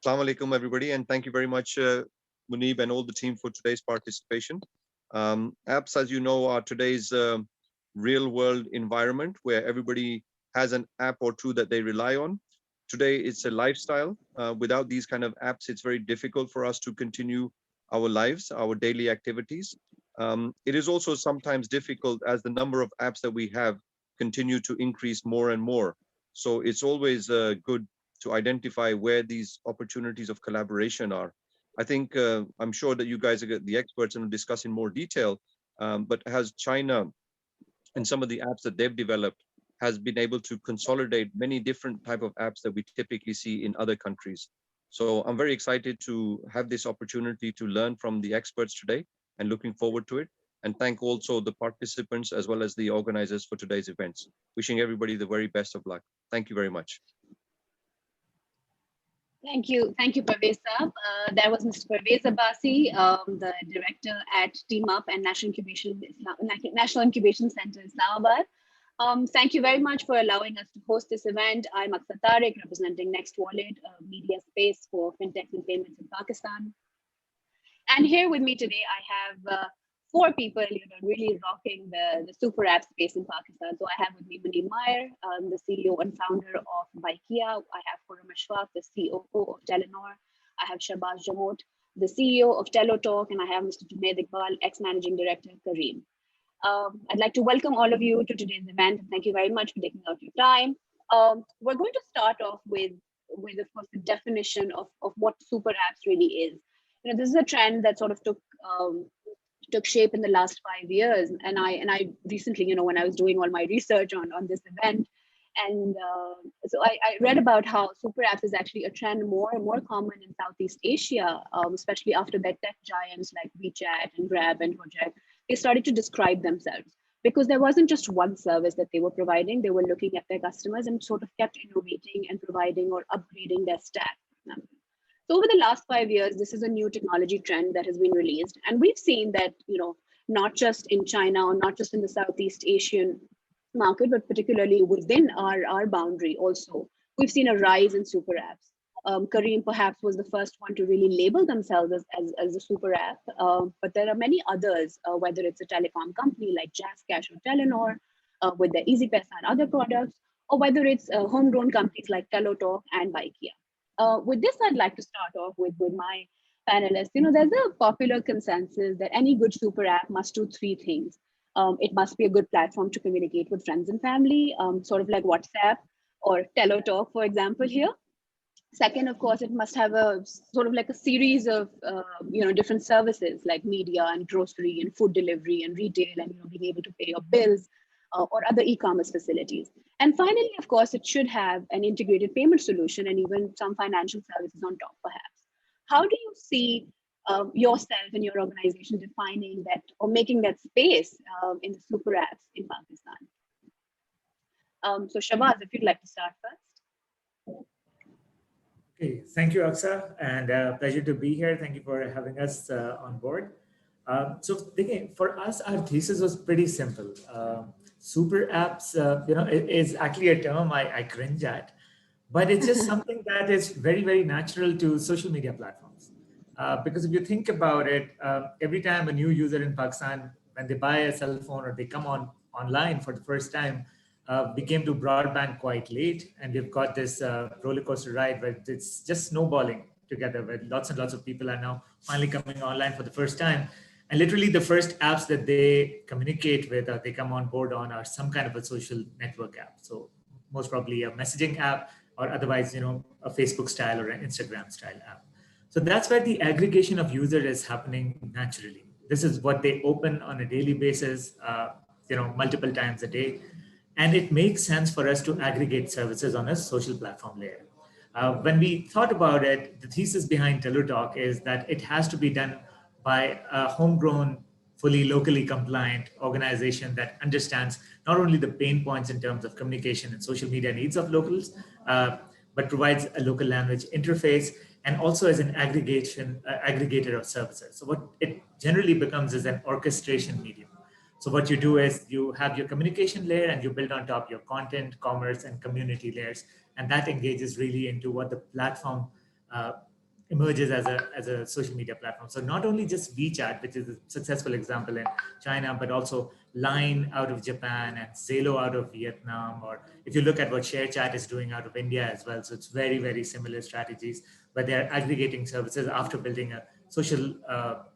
Assalamu alaikum, everybody, and thank you very much, Muneeb and all the team for today's participation. Apps, as you know, are today's real-world environment where everybody has an app or two that they rely on. Today, it's a lifestyle. Without these kind of apps, it's very difficult for us to continue our lives, our daily activities. It is also sometimes difficult as the number of apps that we have continue to increase more and more. So it's always good to identify where these opportunities of collaboration are. I think I'm sure that you guys are the experts and will discuss in more detail, but has China and some of the apps that they've developed has been able to consolidate many different type of apps that we typically see in other countries. So I'm very excited to have this opportunity to learn from the experts today and looking forward to it. And thank also the participants as well as the organizers for today's events. Wishing everybody the very best of luck. Thank you very much. Thank you, Parvez Saab. That was Mr. Parvez Abbasi, the director at Team Up and National Incubation Center Islamabad. Thank you very much for allowing us to host this event. I'm Aqsa Tariq, representing NextWallet, a media space for fintechs and payments in Pakistan. And here with me today, I have four people, really rocking the super app space in Pakistan. So I have with me Muneeb Maayr, the CEO and founder of Bykea. I have Khurrum, the COO of Telenor. I have Shahbaz, the CEO of Tello, and I have Mr. Junaid Iqbal, ex-managing director of Careem. I'd like to welcome all of you to today's event. Thank you very much for taking out your time. We're going to start off with of course, the definition of what super apps really is. This is a trend that sort of took shape in the last 5 years. And I recently, when I was doing all my research on this event, and so I read about how super apps is actually a trend more and more common in Southeast Asia, especially after that tech giants like WeChat and Grab and Gojek, they started to describe themselves because there wasn't just one service that they were providing. They were looking at their customers and sort of kept innovating and providing or upgrading their stack. So over the last 5 years, this is a new technology trend that has been released. And we've seen that, not just in China or not just in the Southeast Asian market, but particularly within our boundary also, we've seen a rise in super apps. Careem perhaps was the first one to really label themselves as a super app, but there are many others, whether it's a telecom company like JazzCash or Telenor with their EasyPesa and other products, or whether it's homegrown companies like Tello and Bykea. With this, I'd like to start off with my panelists. There's a popular consensus that any good super app must do three things. It must be a good platform to communicate with friends and family, sort of like WhatsApp or Tello, for example, here. Second, of course, it must have a sort of like a series of different services like media and grocery and food delivery and retail and being able to pay your bills or other e-commerce facilities. And finally, of course, it should have an integrated payment solution and even some financial services on top, perhaps. How do you see yourself and your organization defining that or making that space in the super apps in Pakistan? So Shahbaz, if you'd like to start first. Okay, thank you, Aqsa, and pleasure to be here. Thank you for having us on board. So again, for us, our thesis was pretty simple. Super apps, is actually a term I cringe at, but it's just something that is very, very natural to social media platforms. Because if you think about it, every time a new user in Pakistan, when they buy a cell phone or they come online for the first time, we came to broadband quite late, and we've got this roller coaster ride where it's just snowballing together, where lots and lots of people are now finally coming online for the first time. And literally the first apps that they communicate with or they come on board on are some kind of a social network app. So most probably a messaging app or otherwise, a Facebook style or an Instagram style app. So that's where the aggregation of user is happening naturally. This is what they open on a daily basis, multiple times a day. And it makes sense for us to aggregate services on a social platform layer. When we thought about it, the thesis behind Tello is that it has to be done by a homegrown, fully locally compliant organization that understands not only the pain points in terms of communication and social media needs of locals, but provides a local language interface and also as an aggregator of services. So what it generally becomes is an orchestration medium. So what you do is you have your communication layer and you build on top your content, commerce, and community layers. And that engages really into what the platform emerges as a social media platform. So not only just WeChat, which is a successful example in China, but also Line out of Japan and Zalo out of Vietnam, or if you look at what ShareChat is doing out of India as well. So it's very, very similar strategies, but they're aggregating services after building a social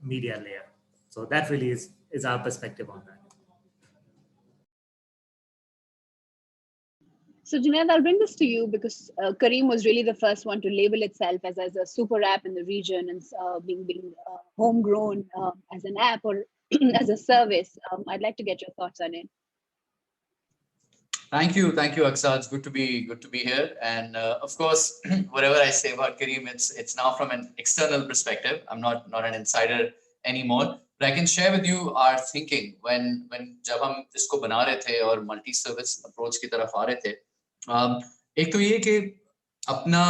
media layer. So that really is our perspective on that. So Junaid, I'll bring this to you because Careem was really the first one to label itself as a super app in the region and being homegrown as an app or as a service. I'd like to get your thoughts on it. Thank you, Aqsa. It's good to be here. And of course, whatever I say about Careem, it's now from an external perspective. I'm not an insider anymore. But I can share with you our thinking when जब हम इसको बना रहे थे और multi service approach की तरफ आ रहे थे. एक तो ये कि अपना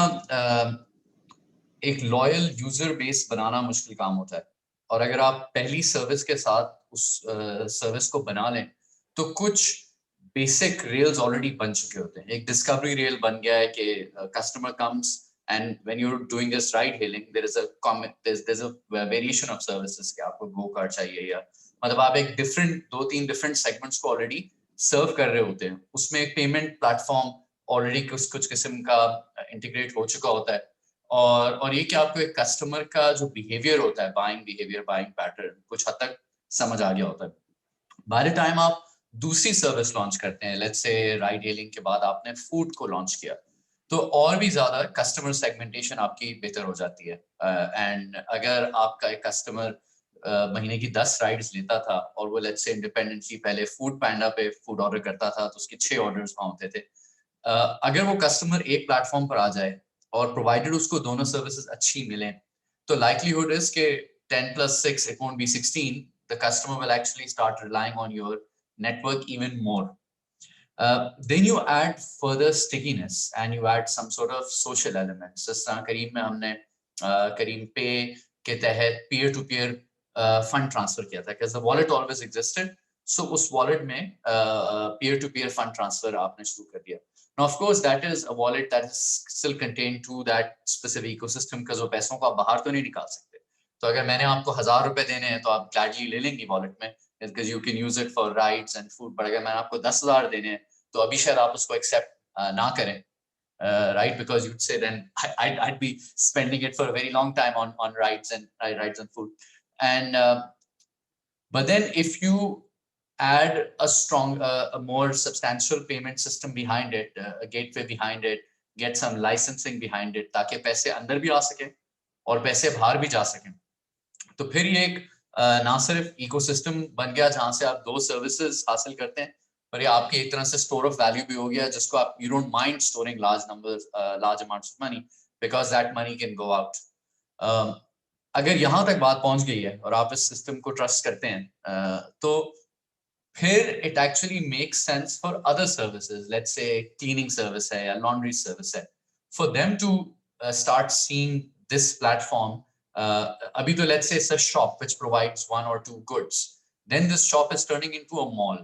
एक loyal user base बनाना मुश्किल काम होता है. और अगर आप पहली सर्विस के साथ उस सर्विस को बना लें, तो कुछ बेसिक रेल्स ऑलरेडी बन चुके होते हैं. एक डिस्कवरी रेल बन गया है कि customer comes and when you are doing this ride hailing there is a variation of services कि आपको गो कार्ड चाहिए या मतलब आप एक दो तीन डिफरेंट सेगमेंट्स को ऑलरेडी सर्व कर रहे होते हैं. उसमें एक पेमेंट प्लेटफॉर्म ऑलरेडी कुछ किस्म का इंटीग्रेट हो चुका होता है. और ये कि आपको एक कस्टमर का जो बिहेवियर होता है, बाइंग पैटर्न कुछ हद तक समझ आ गया होता है. बाय द टाइम आप दूसरी सर्विस लॉन्च करते हैं, लेट्स से राइड हेलिंग के बाद आपने फूड को लॉन्च किया, तो और भी ज्यादा कस्टमर सेगमेंटेशन आपकी बेहतर हो जाती है. एंड अगर आपका एक कस्टमर महीने की 10 राइड्स लेता था और वो लेट्स से इंडिपेंडेंटली पहले फूड पैंडा पे फूड ऑर्डर करता था, तो उसके 6 ऑर्डर्स वहां होते थे. अगर वो कस्टमर एक प्लेटफॉर्म पर आ जाए और प्रोवाइडेड उसको दोनों सर्विसेज अच्छी मिले, तो लाइकलीहुड इज के 10 + 6 it won't be 16. The customer will actually start relying on your network even more. Then you add further stickiness and you add some sort of social elements. जिस तरह करीम में हमने करीम पे के तहत peer to peer fund transfer किया था, because the wallet always existed. So उस wallet में peer to peer fund transfer आपने शुरू कर दिया. Now of course that is a wallet that is still contained to that specific ecosystem, because वो पैसों को आप बाहर तो नहीं निकाल सकते. तो अगर मैंने आपको 1000 रुपए देने हैं तो आप gladly ले लेंगी wallet में, because you can use it for rides and food. But अगर मैंने आपको 10,000 देने हैं तो अभी शायद आप उसको accept ना करें, right? Because you'd say then I'd be spending it for a very long time on rides and food. And but then if you add a more substantial payment system behind it, a gateway behind it, get some licensing behind it, ताकि पैसे अंदर भी आ सके और पैसे बाहर भी जा सकें, तो फिर ये एक ना सिर्फ इकोसिस्टम बन गया जहां से आप 2 सर्विसेज हासिल करते हैं, पर ये आपकी एक तरह से स्टोर ऑफ वैल्यू भी हो गया, जिसको आप you don't mind storing large amounts of money, because that money can go out. अगर यहाँ तक बात पहुंच गई है और आप इस सिस्टम को ट्रस्ट करते हैं, तो फिर it actually makes sense for other services, let's say cleaning service है या laundry service है, for them to start seeing this platform. Abhi to let's say it's a shop which provides 1 or 2 goods, then this shop is turning into a mall.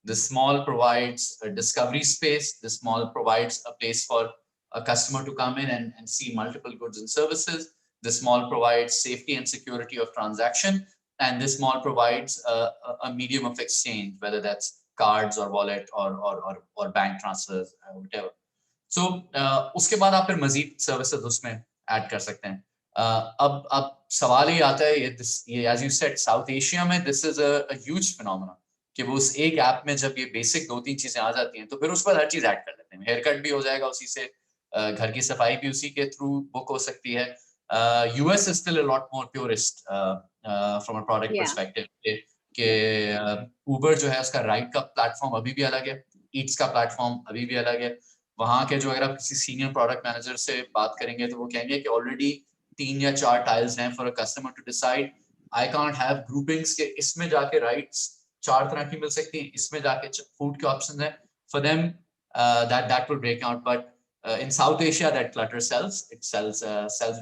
This mall provides a discovery space. This mall provides a place for a customer to come in and see multiple goods and services. This mall provides safety and security of transaction, and this mall provides a medium of exchange, whether that's cards or wallet or bank transfers, whatever. So उसके बाद आप फिर मजीद services उसमें add कर सकते हैं. अब सवाल ये आता है, ये as you said south Asia में this is a huge phenomenon, कि वो उस एक ऐप में जब ये बेसिक 2-3 चीजें आ जाती हैं तो फिर उस पर हर चीज ऐड कर लेते हैं. हेयर कट भी हो जाएगा उसी से, घर की सफाई भी उसी के थ्रू बुक हो सकती है. US is still a lot more purist from a product perspective. कि Uber जो है उसका राइड का प्लेटफॉर्म अभी भी अलग है, ईट्स का प्लेटफॉर्म अभी भी अलग है. वहाँ के जो अगर आप किसी सीनियर प्रोडक्ट मैनेजर से बात करेंगे तो वो कहेंगे कि ऑलरेडी 3 या 4 टाइल्स हैं for a customer to decide. I can't have groupings के इसमें जाके राइड्स 4 तरह की मिल सकती हैं, इसमें जाके फूड के ऑप्शन है. For them that will break out, but in South Asia that clutter sells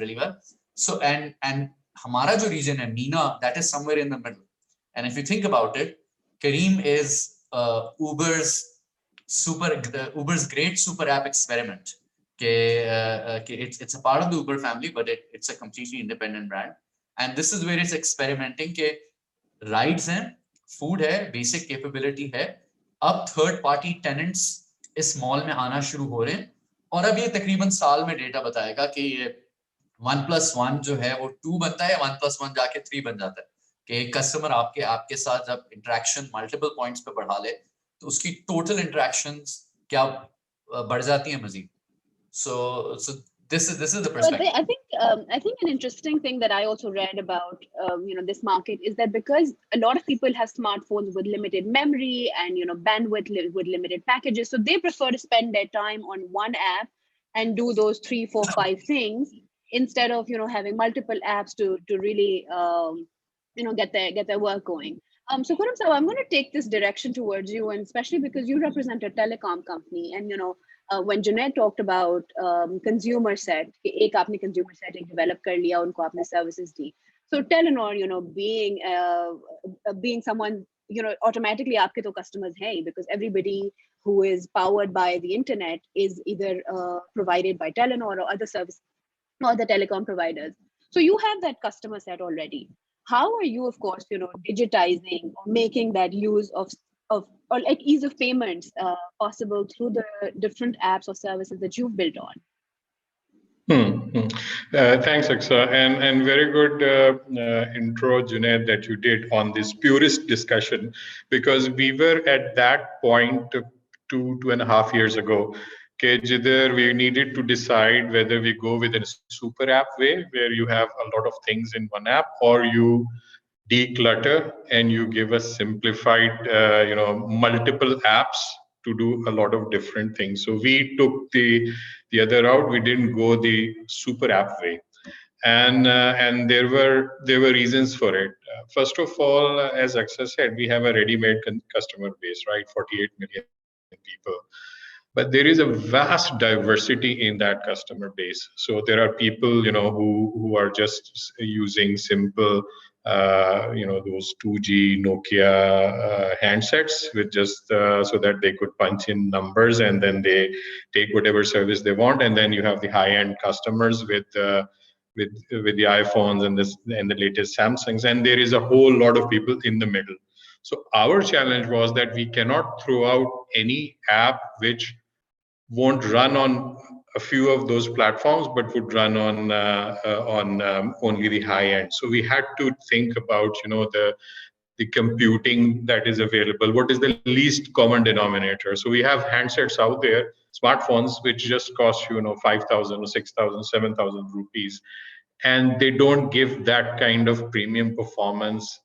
really well. So and हमारा जो region है MENA, that is somewhere in the middle. And if you think about it, Careem is Uber's great super app experiment. it's a part of the Uber family, but it's a completely independent brand. And this is where it's experimenting के rides हैं, food है, basic capability है, अब third party tenants इस mall में आना शुरू हो रहे हैं, और अब ये तकरीबन साल में डेटा बताएगा कि ये 1+1 जो है वो 2 बनता है, 1+1 जाके 3 बन जाता है, कि एक कस्टमर आपके ऐप के साथ जब इंटरेक्शन मल्टीपल पॉइंट्स पे बढ़ा ले तो उसकी टोटल इंटरेक्शंस क्या बढ़ जाती हैं मजीद. So this is the perspective. I think an interesting thing that I also read about this market is that because a lot of people have smartphones with limited memory and bandwidth with limited packages, so they prefer to spend their time on one app and do those 3, 4, 5 things instead of having multiple apps to really get their work going. So Khurrum sir, I'm going to take this direction towards you, and especially because you represent a telecom company, and when Junaid talked about consumer set, एक आपने consumer set एक develop कर लिया, उनको आपने services दी. So Telenor, being someone, automatically आपके तो customers हैं, because everybody who is powered by the internet is either provided by Telenor or other service or the telecom providers. So you have that customer set already. How are you, of course, digitizing or making that use of or like ease of payments possible through the different apps or services that you've built on? Thanks, Aqsa, and very good intro, Junaid, that you did on this purist discussion, because we were at that point 2.5 years ago. We needed to decide whether we go with a super app way, where you have a lot of things in one app, or you declutter and you give us simplified, multiple apps to do a lot of different things. So we took the other route. We didn't go the super app way, and there were reasons for it. First of all, as Aqsa said, we have a ready-made customer base, right? 48 million people. But there is a vast diversity in that customer base. So there are people, who are just using simple, those 2G Nokia handsets with just so that they could punch in numbers and then they take whatever service they want. And then you have the high-end customers with the iPhones and the latest Samsungs, and there is a whole lot of people in the middle. So our challenge was that we cannot throw out any app which won't run on a few of those platforms, but would run on only the high end. So we had to think about, the computing that is available. What is the least common denominator? So we have handsets out there, smartphones, which just cost 5,000 or 6,000, 7,000 rupees, and they don't give that kind of premium performance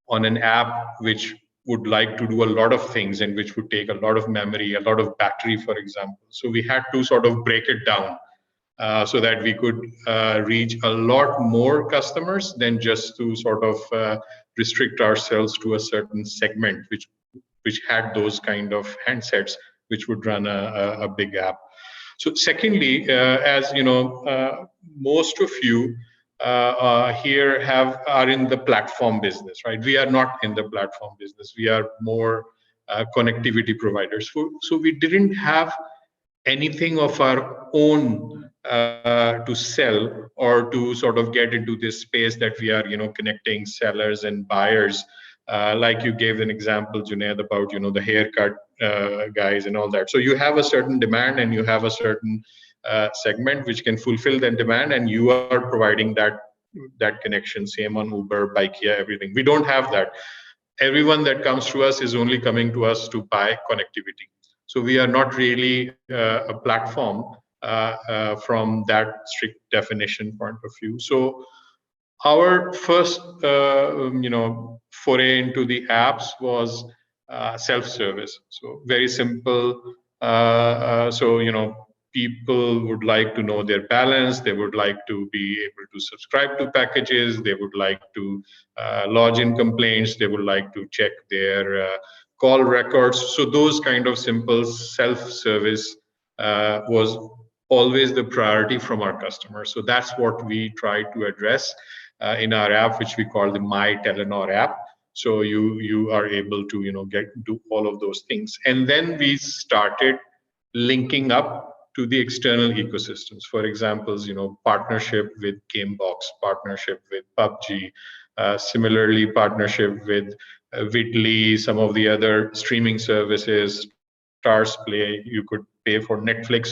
on an app which would like to do a lot of things and which would take a lot of memory, a lot of battery, for example. So we had to sort of break it down so that we could reach a lot more customers than just to sort of restrict ourselves to a certain segment which had those kind of handsets which would run a big app. So secondly, as most of you here are in the platform business, right? We are not in the platform business. We are more connectivity providers. So we didn't have anything of our own to sell or to sort of get into this space that we are, connecting sellers and buyers. Like you gave an example, Junaid, about the haircut guys and all that. So you have a certain demand and you have a certain segment which can fulfill that demand, and you are providing that connection. Same on Uber, Bykea, everything. We don't have that. Everyone that comes to us is only coming to us to buy connectivity. So we are not really a platform from that strict definition point of view. So our first, foray into the apps was self-service. So very simple. People would like to know their balance. They would like to be able to subscribe to packages. They would like to lodge in complaints. They would like to check their call records. So those kind of simple self-service was always the priority from our customers. So that's what we try to address in our app, which we call the My Telenor app. So you are able to do all of those things. And then we started linking up to the external ecosystems. For examples, partnership with Gamebox, partnership with PUBG, similarly partnership with Vidly, some of the other streaming services, Stars Play. You could pay for Netflix.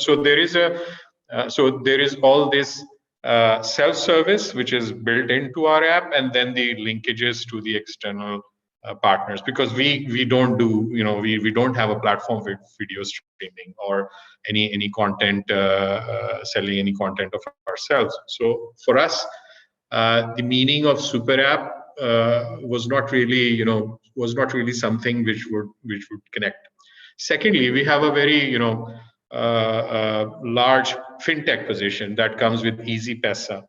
So there is all this self-service which is built into our app, and then the linkages to the external partners, because we don't do we don't have a platform with video streaming or any content selling any content of ourselves. So for us, the meaning of super app was not really something which would connect. Secondly, we have a very large fintech position that comes with Easy Pesa.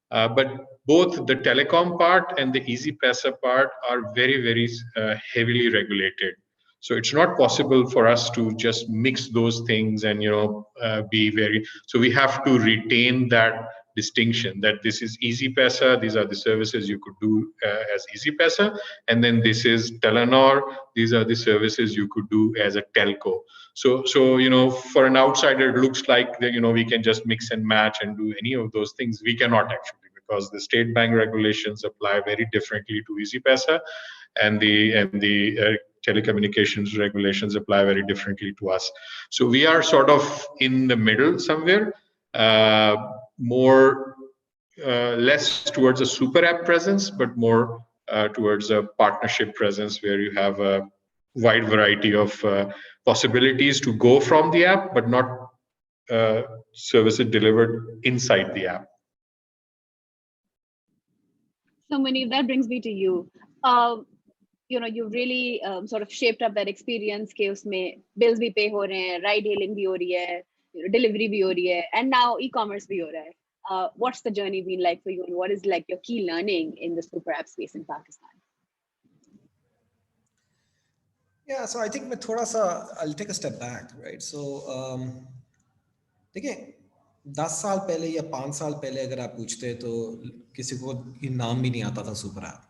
But both the telecom part and the Easy Pesa part are very, very heavily regulated. So it's not possible for us to just mix those things and be very. So we have to retain that distinction that this is Easy Pesa. These are the services you could do as Easy Pesa, and then this is Telenor. These are the services you could do as a telco. So for an outsider, it looks like that, we can just mix and match and do any of those things. We cannot actually, because the state bank regulations apply very differently to Easy Pesa, and the telecommunications regulations apply very differently to us. So we are sort of in the middle somewhere, more less towards a super app presence, but more towards a partnership presence where you have a wide variety of possibilities to go from the app, but not services delivered inside the app. So Muneeb, that brings me to you. You really sort of shaped up that experience कि उसमें bills भी pay हो रहे हैं, ride hailing भी हो रही है, delivery भी हो रही है, and now e-commerce भी हो रहा है. What's the journey been like for you, and what is like your key learning in the super app space in Pakistan? Yeah, so I think I'll take a step back, right? So देखिए 10 साल पहले या 5 साल पहले अगर आप पूछते तो किसी को ये नाम भी नहीं आता था super app.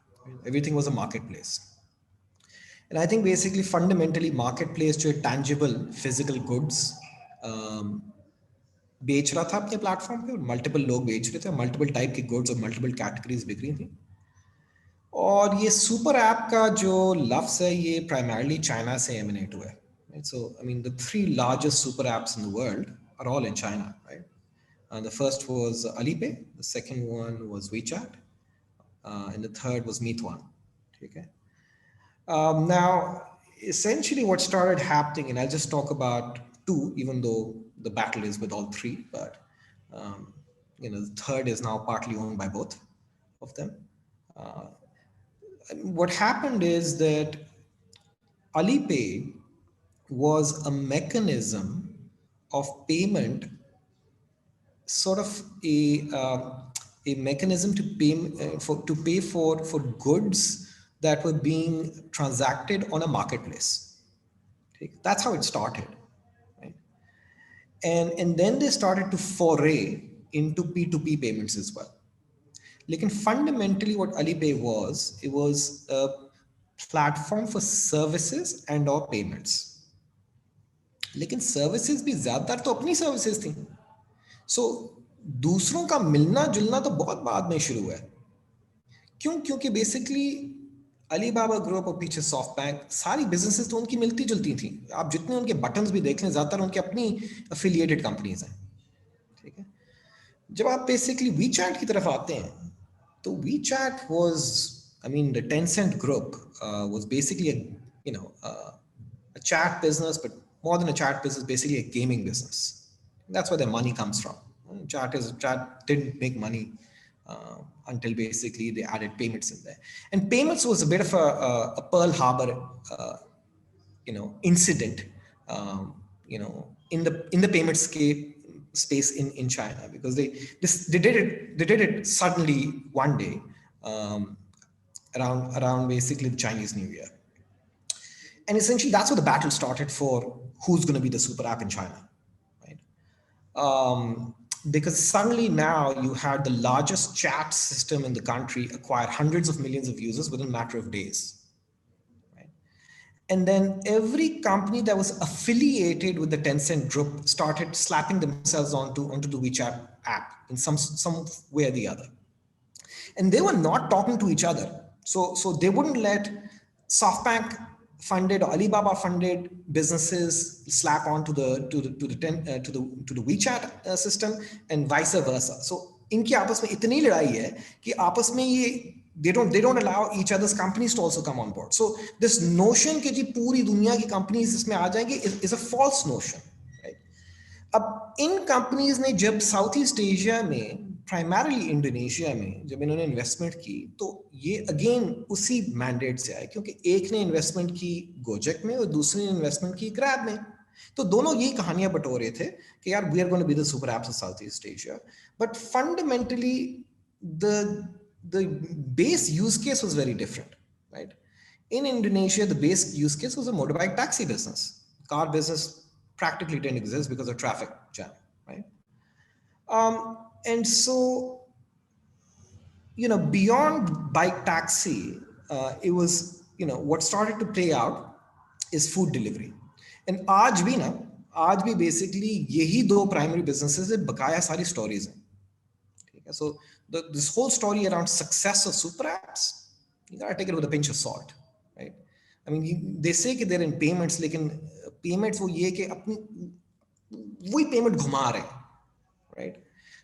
Everything was a marketplace. And I think basically fundamentally marketplace जो tangible physical goods बेच रहा था अपने प्लेटफॉर्म पे, और मल्टीपल लोग बेच रहे थे, मल्टीपल टाइप के गुड्स और मल्टीपल कैटेगरीज बिक रही थी. और ये सुपर ऐप का जो लफ्ज़ है ये प्राइमरली चाइना से एमिनेट हुआ है. So I mean the 3 largest super apps in the world are all in China, right? The first was Alipay, the second one was WeChat, and the third was Meituan. Okay. Now, essentially what started happening, and I'll just talk about 2, even though the battle is with all 3, but the third is now partly owned by both of them. What happened is that Alipay was a mechanism of payment, sort of a mechanism to pay for goods that were being transacted on a marketplace. Okay? That's how it started, right? And then they started to foray into P2P payments as well. Like, fundamentally what Alipay was, it was a platform for services and or payments. लेकिन services भी ज्यादातर तो अपनी services थी. सो दूसरों का मिलना जुलना तो बहुत बाद में शुरू हुआ है. क्यों? क्योंकि बेसिकली अलीबाबा ग्रुप और पीछे सॉफ्ट बैंक, सारी बिजनेसेस तो उनकी मिलती जुलती थी. आप जितने उनके बटन्स भी देख लें, ज्यादातर उनकी अपनी एफिलिएटेड कंपनीज हैं. ठीक है. जब आप बेसिकली वीचैट की तरफ आते हैं तो WeChat was, I mean, the Tencent group was basically a chat business, but more than a chat business, basically a gaming business. That's where their money comes from. Chat didn't make money until basically they added payments in there. And payments was a bit of a Pearl Harbor, incident, in the payment space in China, because they did it suddenly one day around basically the Chinese New Year. And essentially that's where the battle started for who's going to be the super app in China, right? Because suddenly now you had the largest chat system in the country acquire hundreds of millions of users within a matter of days, right? And then every company that was affiliated with the Tencent group started slapping themselves onto the WeChat app in some way or the other. And they were not talking to each other. So they wouldn't let SoftBank funded or Alibaba funded businesses slap onto the WeChat system and vice versa. So इनकी आपस में इतनी लड़ाई है कि आपस में ये they don't allow each other's companies to also come on board. So this notion कि जी पूरी दुनिया की companies इसमें आ जाएंगी is a false notion. Right? अब इन कंपनीज ने जब साउथ ईस्ट एशिया में प्राइमरीली इंडोनेशिया में जब इन्होंने इन्वेस्टमेंट की तो ये अगेन उसी मैंडेट से आए क्योंकि एक ने इन्वेस्टमेंट की गोजेक में और दूसरे ने इन्वेस्टमेंट की ग्रैब में तो दोनों यही कहानियां बटो रहे थे कि यार we are going to be the super apps of South East Asia but fundamentally the base use case was very different, right? In Indonesia, the base use case was a motorbike taxi business. Car business practically didn't exist because of traffic jam, right? And so, beyond bike taxi, it was, what started to play out is food delivery. And आज भी basically यही दो primary businesses है बकाया सारी stories हैं. So this whole story around success of super apps, you gotta take it with a pinch of salt, right? I mean, they say that they're in payments, लेकिन payments वो ये कि अपनी वही payment घुमा रहे, right?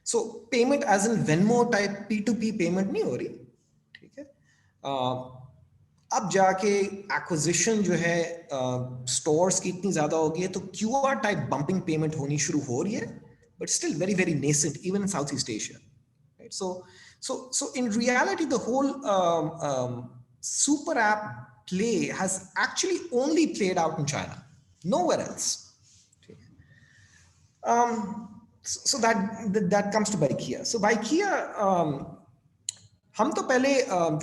So payment as in Venmo type P2P payment नहीं हो रही, ठीक है? अब जाके acquisition जो है stores की इतनी ज़्यादा हो गई है तो QR type bumping payment होनी शुरू हो रही है, but still very very nascent even in Southeast Asia. So in reality, the whole super app play has actually only played out in China, nowhere else. So that comes to Bykea. So Bykea, हम तो पहले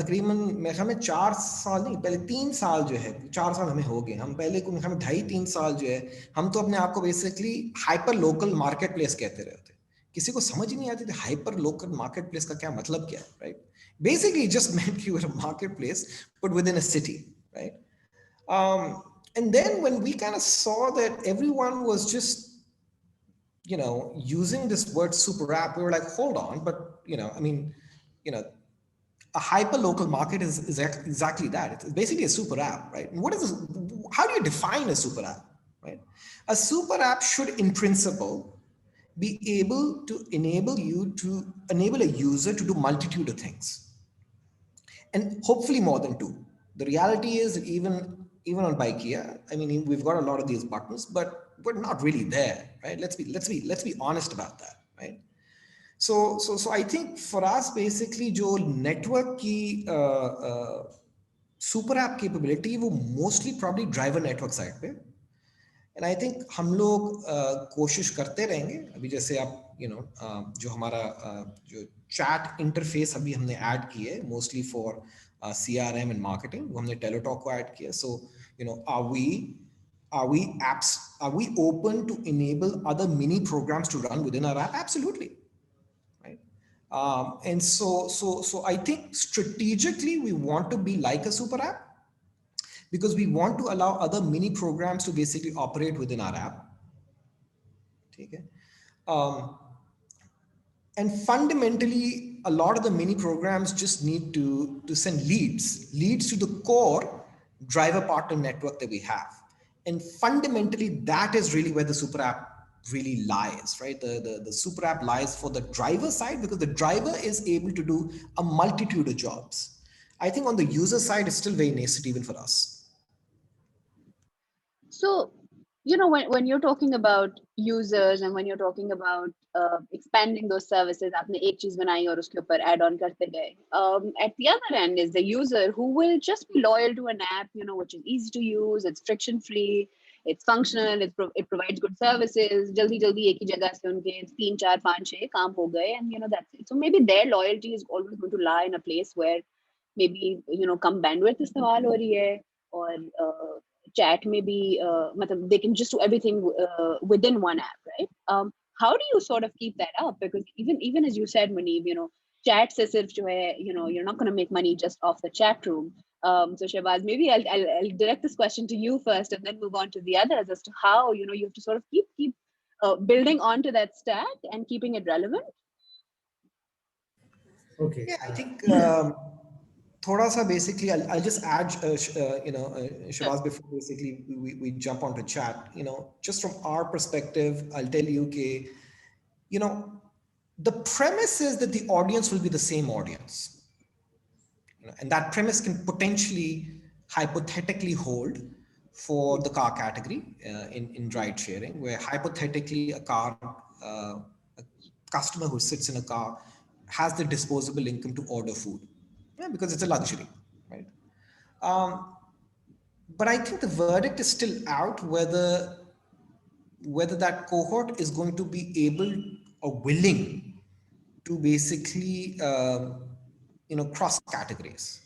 तकरीबन मेरे ख्याल में 4 साल नहीं पहले 3 साल जो है 4 साल हमें हो गए हम पहले को मेरे ख्याल में 2.5-3 साल जो है हम तो अपने आप को basically hyper local market place कहते रहे थे किसी को समझ ही नहीं आती थी हाइपर लोकल मार्केट प्लेस का क्या मतलब क्या है right basically just meant you are a marketplace but within a city right and then when we kind of saw that everyone was just using this word super app we were like hold on but I mean a hyper local market is exactly that. It's basically a super app, right? And what is this? How do you define a super app, right? A super app should, in principle, be able to enable a user to do multitude of things, and hopefully more than 2. The reality is that even on Bykea, I mean, we've got a lot of these buttons, but we're not really there, right? Let's be honest about that, right? So I think for us basically जो network की super app capability वो mostly probably driver network side पे and I think हम लोग कोशिश करते रहेंगे अभी जैसे आप जो हमारा जो chat interface अभी हमने add की है mostly for CRM and marketing वो हमने Tello को add किया so are we open to enable other mini programs to run within our app? Absolutely. And so I think strategically we want to be like a super app because we want to allow other mini programs to basically operate within our app. Okay. And fundamentally, a lot of the mini programs just need to send leads to the core driver partner network that we have. And fundamentally, that is really where the super app really lies, right? The super app lies for the driver side because the driver is able to do a multitude of jobs. I think on the user side, it's still very nascent even for us. So, when you're talking about users and when you're talking about expanding those services, आपने एक चीज बनाई और उसके ऊपर add on करते गए. At the other end is the user who will just be loyal to an app, which is easy to use, it's friction free, it's functional, it provides good services. जल्दी एक ही जगह से उनके 3, 4, 5, 6 काम हो गए, and that's it. So maybe their loyalty is always going to lie in a place where maybe come bandwidth इस्तेमाल हो रही है और chat maybe they can just do everything within one app, right? How do you sort of keep that up? Because even as you said, Muneeb, chat se sirf jo hai, you're not going to make money just off the chat room. So Shahbaz, maybe I'll direct this question to you first, and then move on to the others as to how you have to sort of keep building onto that stack and keeping it relevant. Okay. Yeah, I think thoda sa basically, I'll just add, Shahbaz, before basically we jump onto chat. Just from our perspective, I'll tell you, okay, the premise is that the audience will be the same audience, and that premise can potentially hypothetically hold for the car category in ride sharing, where hypothetically a customer who sits in a car has the disposable income to order food, because it's a luxury, right? But I think the verdict is still out whether that cohort is going to be able or willing to basically cross categories.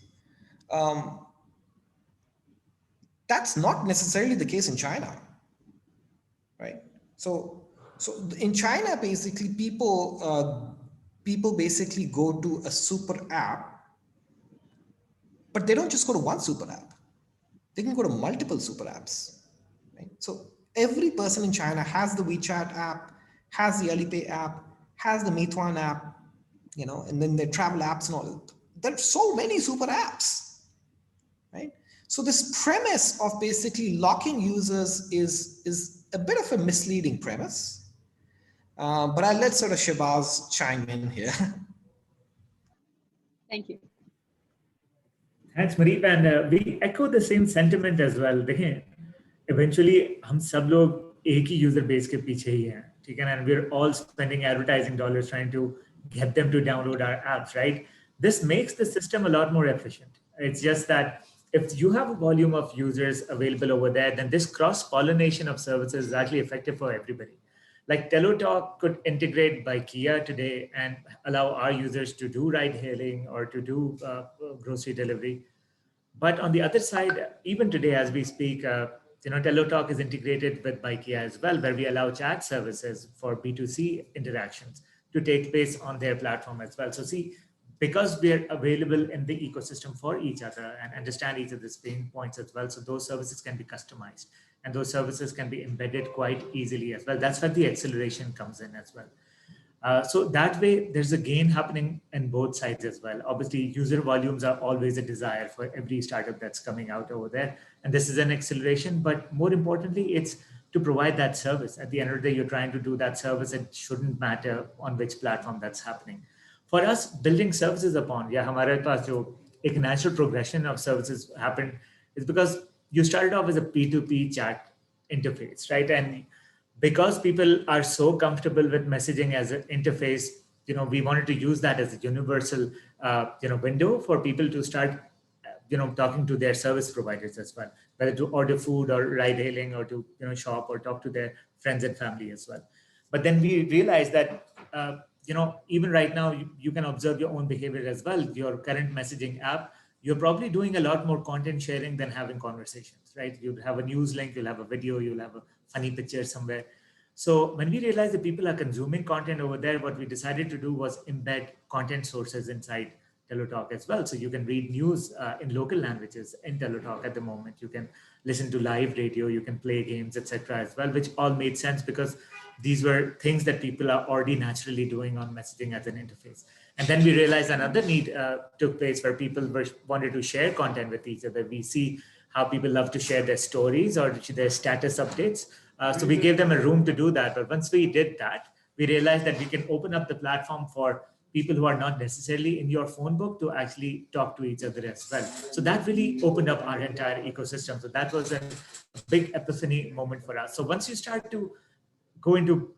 That's not necessarily the case in China, right? So in China, basically people basically go to a super app, but they don't just go to one super app. They can go to multiple super apps, right? So every person in China has the WeChat app, has the Alipay app, has the Meituan app, and then their travel apps and all. There's so many super apps, right? So this premise of basically locking users is a bit of a misleading premise. But I'll let sort of Shahbaz chime in here. Thank you. Thanks, Muneeb, and we echo the same sentiment as well. देखें, eventually हम सब लोग एक ही user base के पीछे ही हैं, ठीक है ना? And we're all spending advertising dollars trying to get them to download our apps, right? This makes the system a lot more efficient. It's just that if you have a volume of users available over there, then this cross-pollination of services is actually effective for everybody. Like Tello Talk could integrate Bykea today and allow our users to do ride hailing or to do grocery delivery. But on the other side, even today as we speak, Tello Talk is integrated with Bykea as well, where we allow chat services for B2C interactions to take place on their platform as well. So see, because we're available in the ecosystem for each other and understand each other's pain points as well, so those services can be customized and those services can be embedded quite easily as well. That's where the acceleration comes in as well. So that way, there's a gain happening in both sides as well. Obviously, user volumes are always a desire for every startup that's coming out over there. And this is an acceleration, but more importantly, it's to provide that service. At the end of the day, you're trying to do that service. It shouldn't matter on which platform that's happening. For us, building services upon, हमारे पास जो एक natural progression of services happened is because you started off as a P2P chat interface, right? And because people are so comfortable with messaging as an interface, we wanted to use that as a universal, window for people to start, talking to their service providers as well, whether to order food or ride hailing or to, shop or talk to their friends and family as well. But then we realized that, even right now, you can observe your own behavior as well. Your current messaging app, you're probably doing a lot more content sharing than having conversations, right? You'll have a news link, you'll have a video, you'll have a funny picture somewhere. So when we realized that people are consuming content over there, what we decided to do was embed content sources inside Tello Talk as well. So you can read news in local languages in Tello Talk at the moment. You can listen to live radio, you can play games, etc. as well, which all made sense because these were things that people are already naturally doing on messaging as an interface. And then we realized another need took place where people wanted to share content with each other. We see how people love to share their stories or their status updates. So we gave them a room to do that. But once we did that, we realized that we can open up the platform for people who are not necessarily in your phone book to actually talk to each other as well. So that really opened up our entire ecosystem. So that was a big epiphany moment for us. So once you start to go into,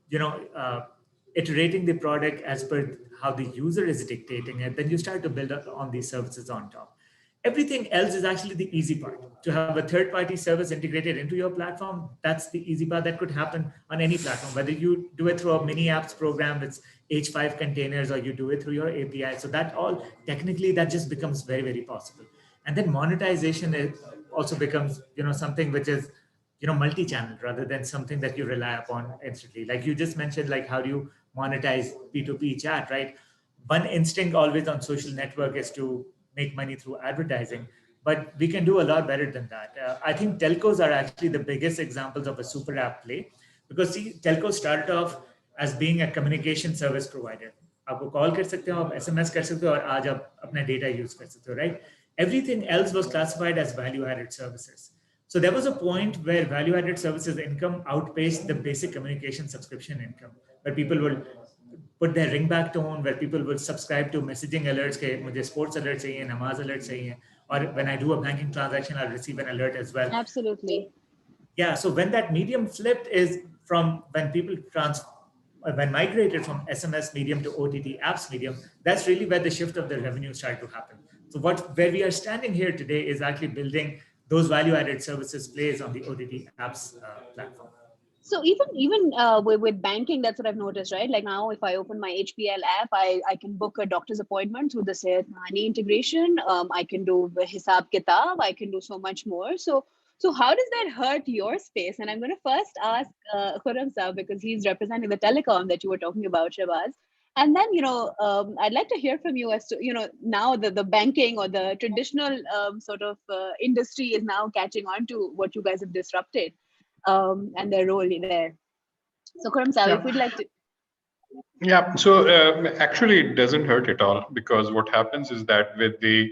iterating the product as per how the user is dictating it, then you start to build up on these services on top. Everything else is actually the easy part. To have a third-party service integrated into your platform, that's the easy part that could happen on any platform, whether you do it through a mini apps program with H5 containers or you do it through your API. So that all, technically, that just becomes very, very possible. And then monetization also becomes, something which is, multi-channel rather than something that you rely upon instantly. Like you just mentioned, like how do you monetize P2P chat, right? One instinct always on social network is to make money through advertising. but we can do a lot better than that. I think telcos are actually the biggest examples of a super app play, because see, telcos started off as being a communication service provider. आप वो call कर सकते हो, आप SMS कर सकते हो, और आज आप अपना डेटा यूज कर सकते हो, right? Everything else was classified as value-added services. So there was a point where value-added services income outpaced the basic communication subscription income, where people would put their ringback tone, where people would subscribe to messaging alerts ke mujhe sports alerts chahiye, namaz alerts chahiye, or when I do a banking transaction, I'll receive an alert as well. Absolutely. Yeah, so when that medium flipped is from when people when migrated from SMS medium to OTT apps medium, that's really where the shift of the revenue started to happen. So where we are standing here today is actually building those value-added services plays on the OTT apps platform. So even with banking, that's what I've noticed, right? Like now, if I open my HPL app, I can book a doctor's appointment through the Sehat Mahani integration. I can do Hisab Kitab. I can do so much more. So how does that hurt your space? And I'm going to first ask Khurrum sir, because he's representing the telecom that you were talking about, Shahbaz. And then, I'd like to hear from you as to, now the banking or the traditional sort of industry is now catching on to what you guys have disrupted. And their role in there. So Khurrum sir, if we'd like to. Yeah, so actually it doesn't hurt at all, because what happens is that with the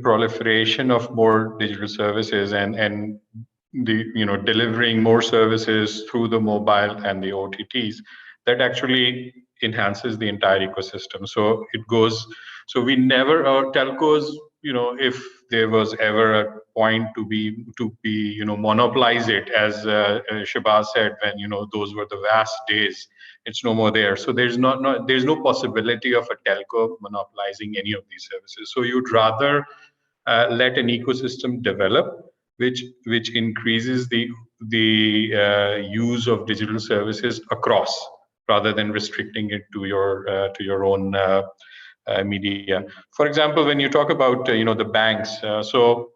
proliferation of more digital services and the delivering more services through the mobile and the OTTs, that actually enhances the entire ecosystem. So it goes. So we never, our telcos, if there was ever a point to be monopolize it, as Shahbaz said, when those were the vast days, it's no more there. So there's there's no possibility of a telco monopolizing any of these services. So you'd rather let an ecosystem develop, which increases the use of digital services across, rather than restricting it to your own media. For example, when you talk about the banks, so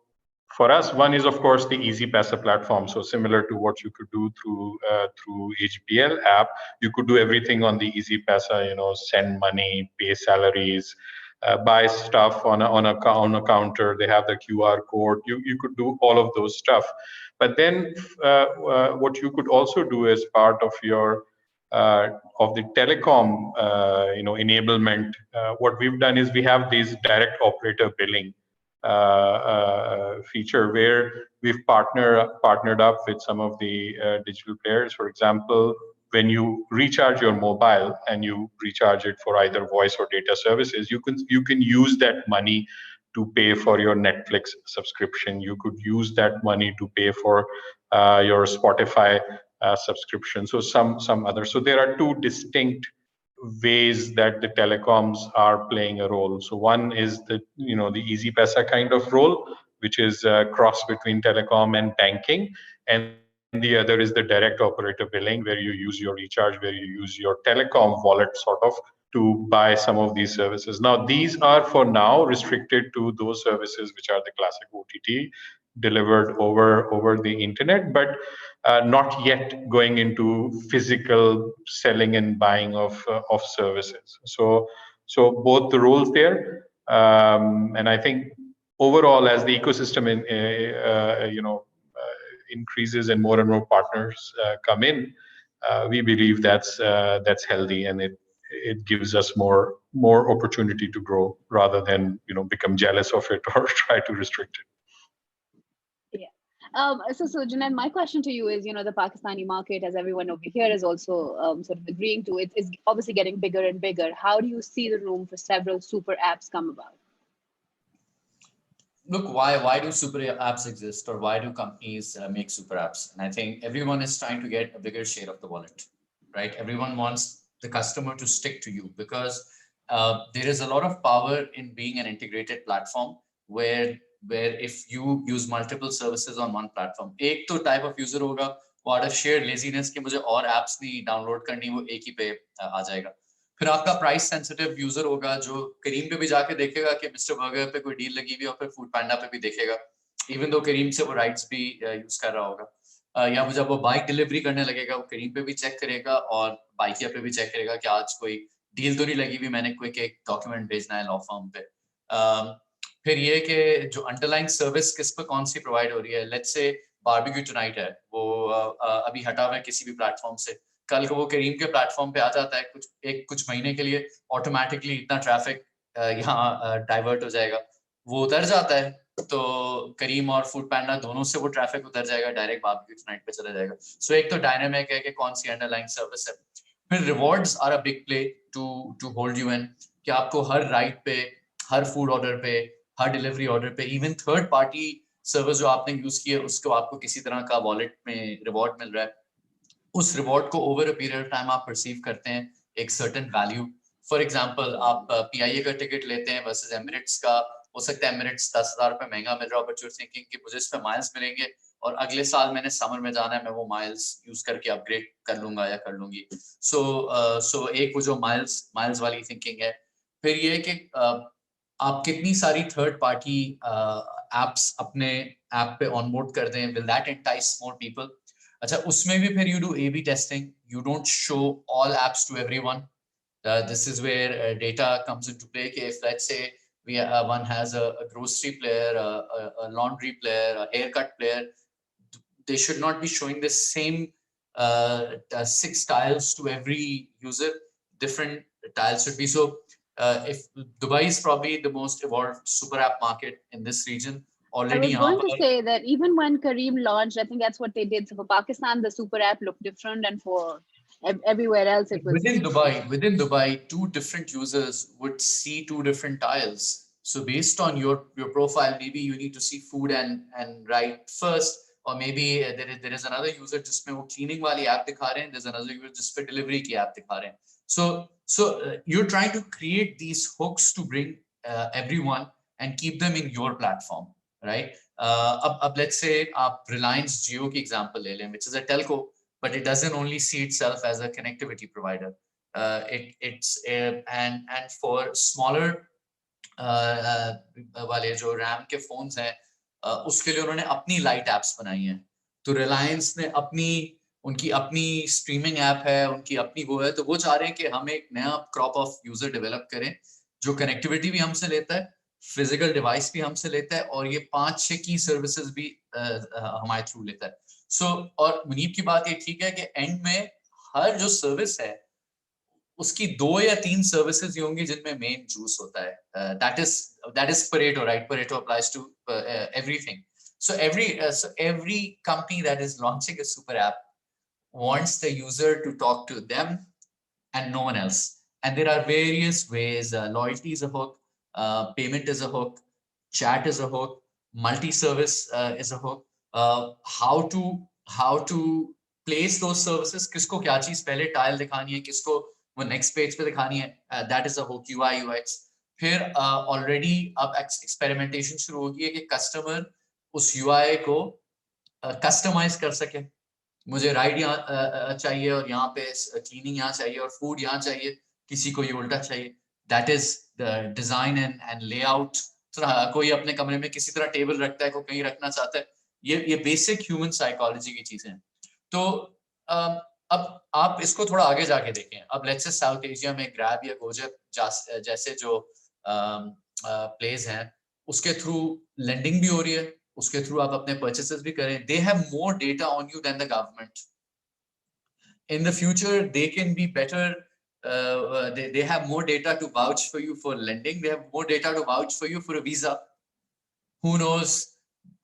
for us, one is of course the Easy Paisa platform. So similar to what you could do through HPL app, you could do everything on the Easy Paisa. Send money, pay salaries, buy stuff on a counter. They have the QR code. You could do all of those stuff. But then what you could also do as part of your of the telecom enablement, what we've done is we have these direct operator billing feature, where we've partnered up with some of the digital players. For example, when you recharge your mobile and you recharge it for either voice or data services, you can use that money to pay for your Netflix subscription. You could use that money to pay for your Spotify subscription. So some other. So there are two distinct ways that the telecoms are playing a role. So one is the Easy Paisa kind of role, which is cross between telecom and banking, and the other is the direct operator billing, where you use your recharge, where you use your telecom wallet sort of to buy some of these services. Now these are for now restricted to those services which are the classic OTT delivered over the internet, but not yet going into physical selling and buying of services. So both the roles there, and I think overall, as the ecosystem increases and more partners come in, we believe that's healthy, and it gives us more opportunity to grow, rather than become jealous of it or try to restrict it. So Junaid, my question to you is, the Pakistani market, as everyone over here is also sort of agreeing to, it is obviously getting bigger and bigger. How do you see the room for several super apps come about? Look, why do super apps exist, or why do companies make super apps? And I think everyone is trying to get a bigger share of the wallet, right? Everyone wants the customer to stick to you, because there is a lot of power in being an integrated platform where if you use multiple services on one platform, एक तो type of user होगा वो out of sheer laziness कि मुझे और apps नहीं download करनी, वो एक ही पे आ जाएगा. फिर आपका प्राइस सेंसिटिव यूजर होगा जो करीम पे भी जाके देखेगा कि मिस्टर बर्गर पे कोई डील लगी हुई है, और फिर फूड पैंडा पे भी देखेगा, इवन दो करीम से वो राइट्स भी यूज कर रहा होगा. या जब वो बाइक डिलीवरी करने लगेगा, वो करीम पे भी चेक करेगा और बाइकिया पे भी चेक करेगा कि आज कोई डील तो नहीं लगी हुई, मैंने कोई एक डॉक्यूमेंट भेजना है लॉ फर्म पे. फिर ये कि जो अंडरलाइंग सर्विस किस पर कौन सी प्रोवाइड हो रही है, लेट्स से बारबेक्यू टुनाइट है, वो अभी हटा हुआ है किसी भी प्लेटफॉर्म से, कल को वो करीम के प्लेटफॉर्म पे आ जाता है कुछ महीने के लिए, ऑटोमेटिकली इतना ट्रैफिक यहाँ डाइवर्ट हो जाएगा, वो उतर जाता है, तो करीम और फूड पैंडा दोनों से वो ट्रैफिक उतर जाएगा, डायरेक्ट बारबेक्यू टुनाइट पे चला जाएगा। सो एक तो डायनामिक है कि कौन सी अंडरलाइंग सर्विस है। फिर rewards are a big play to hold you in, कि आपको हर राइड पे, हर फूड ऑर्डर पे, हर डिलीवरी ऑर्डर पे, इवन थर्ड पार्टी सर्विस जो आपने यूज की है उसको आपको किसी तरह का वॉलेट में रिवॉर्ड मिल रहा है, उस रिवॉर्ड को over a period of time आप परसीव करते हैं एक सर्टेन वैल्यू। फॉर एग्जांपल आप पीआईए का टिकट लेते हैं वर्सेस एमिरेट्स का, हो सकता है एमिरेट्स 10,000 रुपए महंगा मिल रहा हो, बट यू आर थिंकिंग कि मुझे इस पे माइल्स मिलेंगे और अगले साल मैंने समर में जाना है, मैं वो माइल्स यूज करके अपग्रेड कर लूंगा या कर लूंगी। सो एक वो जो माइल्स वाली थिंकिंग है। फिर ये कि आप कितनी सारी थर्ड पार्टी एप्स अपने ऐप पे ऑनबोर्ड कर दें, will that entice more people. अच्छा, उसमें भी फिर you do A/B testing. You don't show all apps to everyone. This is where data comes into play. If let's say one has a grocery player, a laundry player, a haircut player, they should not be showing the same 6 tiles to every user. Different tiles should be. So if Dubai is probably the most evolved super app market in this region. I was going to say that even when Careem launched, I think that's what they did. So for Pakistan, the super app looked different, and for everywhere else, it was within Dubai, 2 different users would see 2 different tiles. So based on your profile, maybe you need to see food and write first, or maybe there is another user जिसमें वो cleaning वाली app दिखा रहे हैं, there's another user जिसपे delivery की app दिखा रहे हैं. So you're trying to create these hooks to bring everyone and keep them in your platform. Right? Ab let's say आप Reliance Jio की example ले लें, which is a telco, but it doesn't only see itself as a connectivity provider. And for smaller वाले जो RAM के phones हैं, उसके लिए उन्होंने अपनी light apps बनाई हैं। तो Reliance ने उनकी अपनी streaming app है, उनकी अपनी वो है, तो वो चाह रहे हैं कि हम एक नया crop of user develop करें जो connectivity भी हमसे लेता है, फिजिकल डिवाइस भी हमसे लेता है, और ये 5-6 की सर्विसेज भी हमारे थ्रू लेता है। सो और मुनीब की बात ये ठीक है कि एंड में हर जो सर्विस है उसकी 2 या 3 सर्विसेज होंगी जिनमें मेन जूस होता है। That is Pareto, right? Pareto applies to everything. So every company that is launching a super app wants the user to talk to them and no one else. And there are various ways. Loyalty is a hook. Payment is a hook, chat is a hook, multi-service is a hook. How to place those services, किसको क्या चीज पहले tile दिखानी है, किसको वो next page पे दिखानी है, that is a hook. UI UX. फिर already अब एक्सपेरिमेंटेशन शुरू हो गई है कि कस्टमर उस UI को कस्टमाइज कर सके, मुझे राइड यहाँ चाहिए और यहाँ पे क्लीनिंग यहाँ चाहिए और फूड यहाँ चाहिए, किसी को ये उल्टा चाहिए. That is the design and layout. कोई अपने कमरे में किसी तरह टेबल रखता है, कोई कहीं रखना चाहता है. ये बेसिक ह्यूमन साइकोलॉजी की चीजें हैं. तो अब आप इसको थोड़ा आगे जाके देखें. अब लेट्स से साउथ एशिया में ग्रैब या गोजर जैसे जो प्लेस हैं, उसके थ्रू लेंडिंग भी हो रही है, उसके थ्रू आप अपने परचेसेस भी करें. They have more data on you than the government. In the future, they can be better. They have more data to vouch for you for lending. They have more data to vouch for you for a visa. Who knows?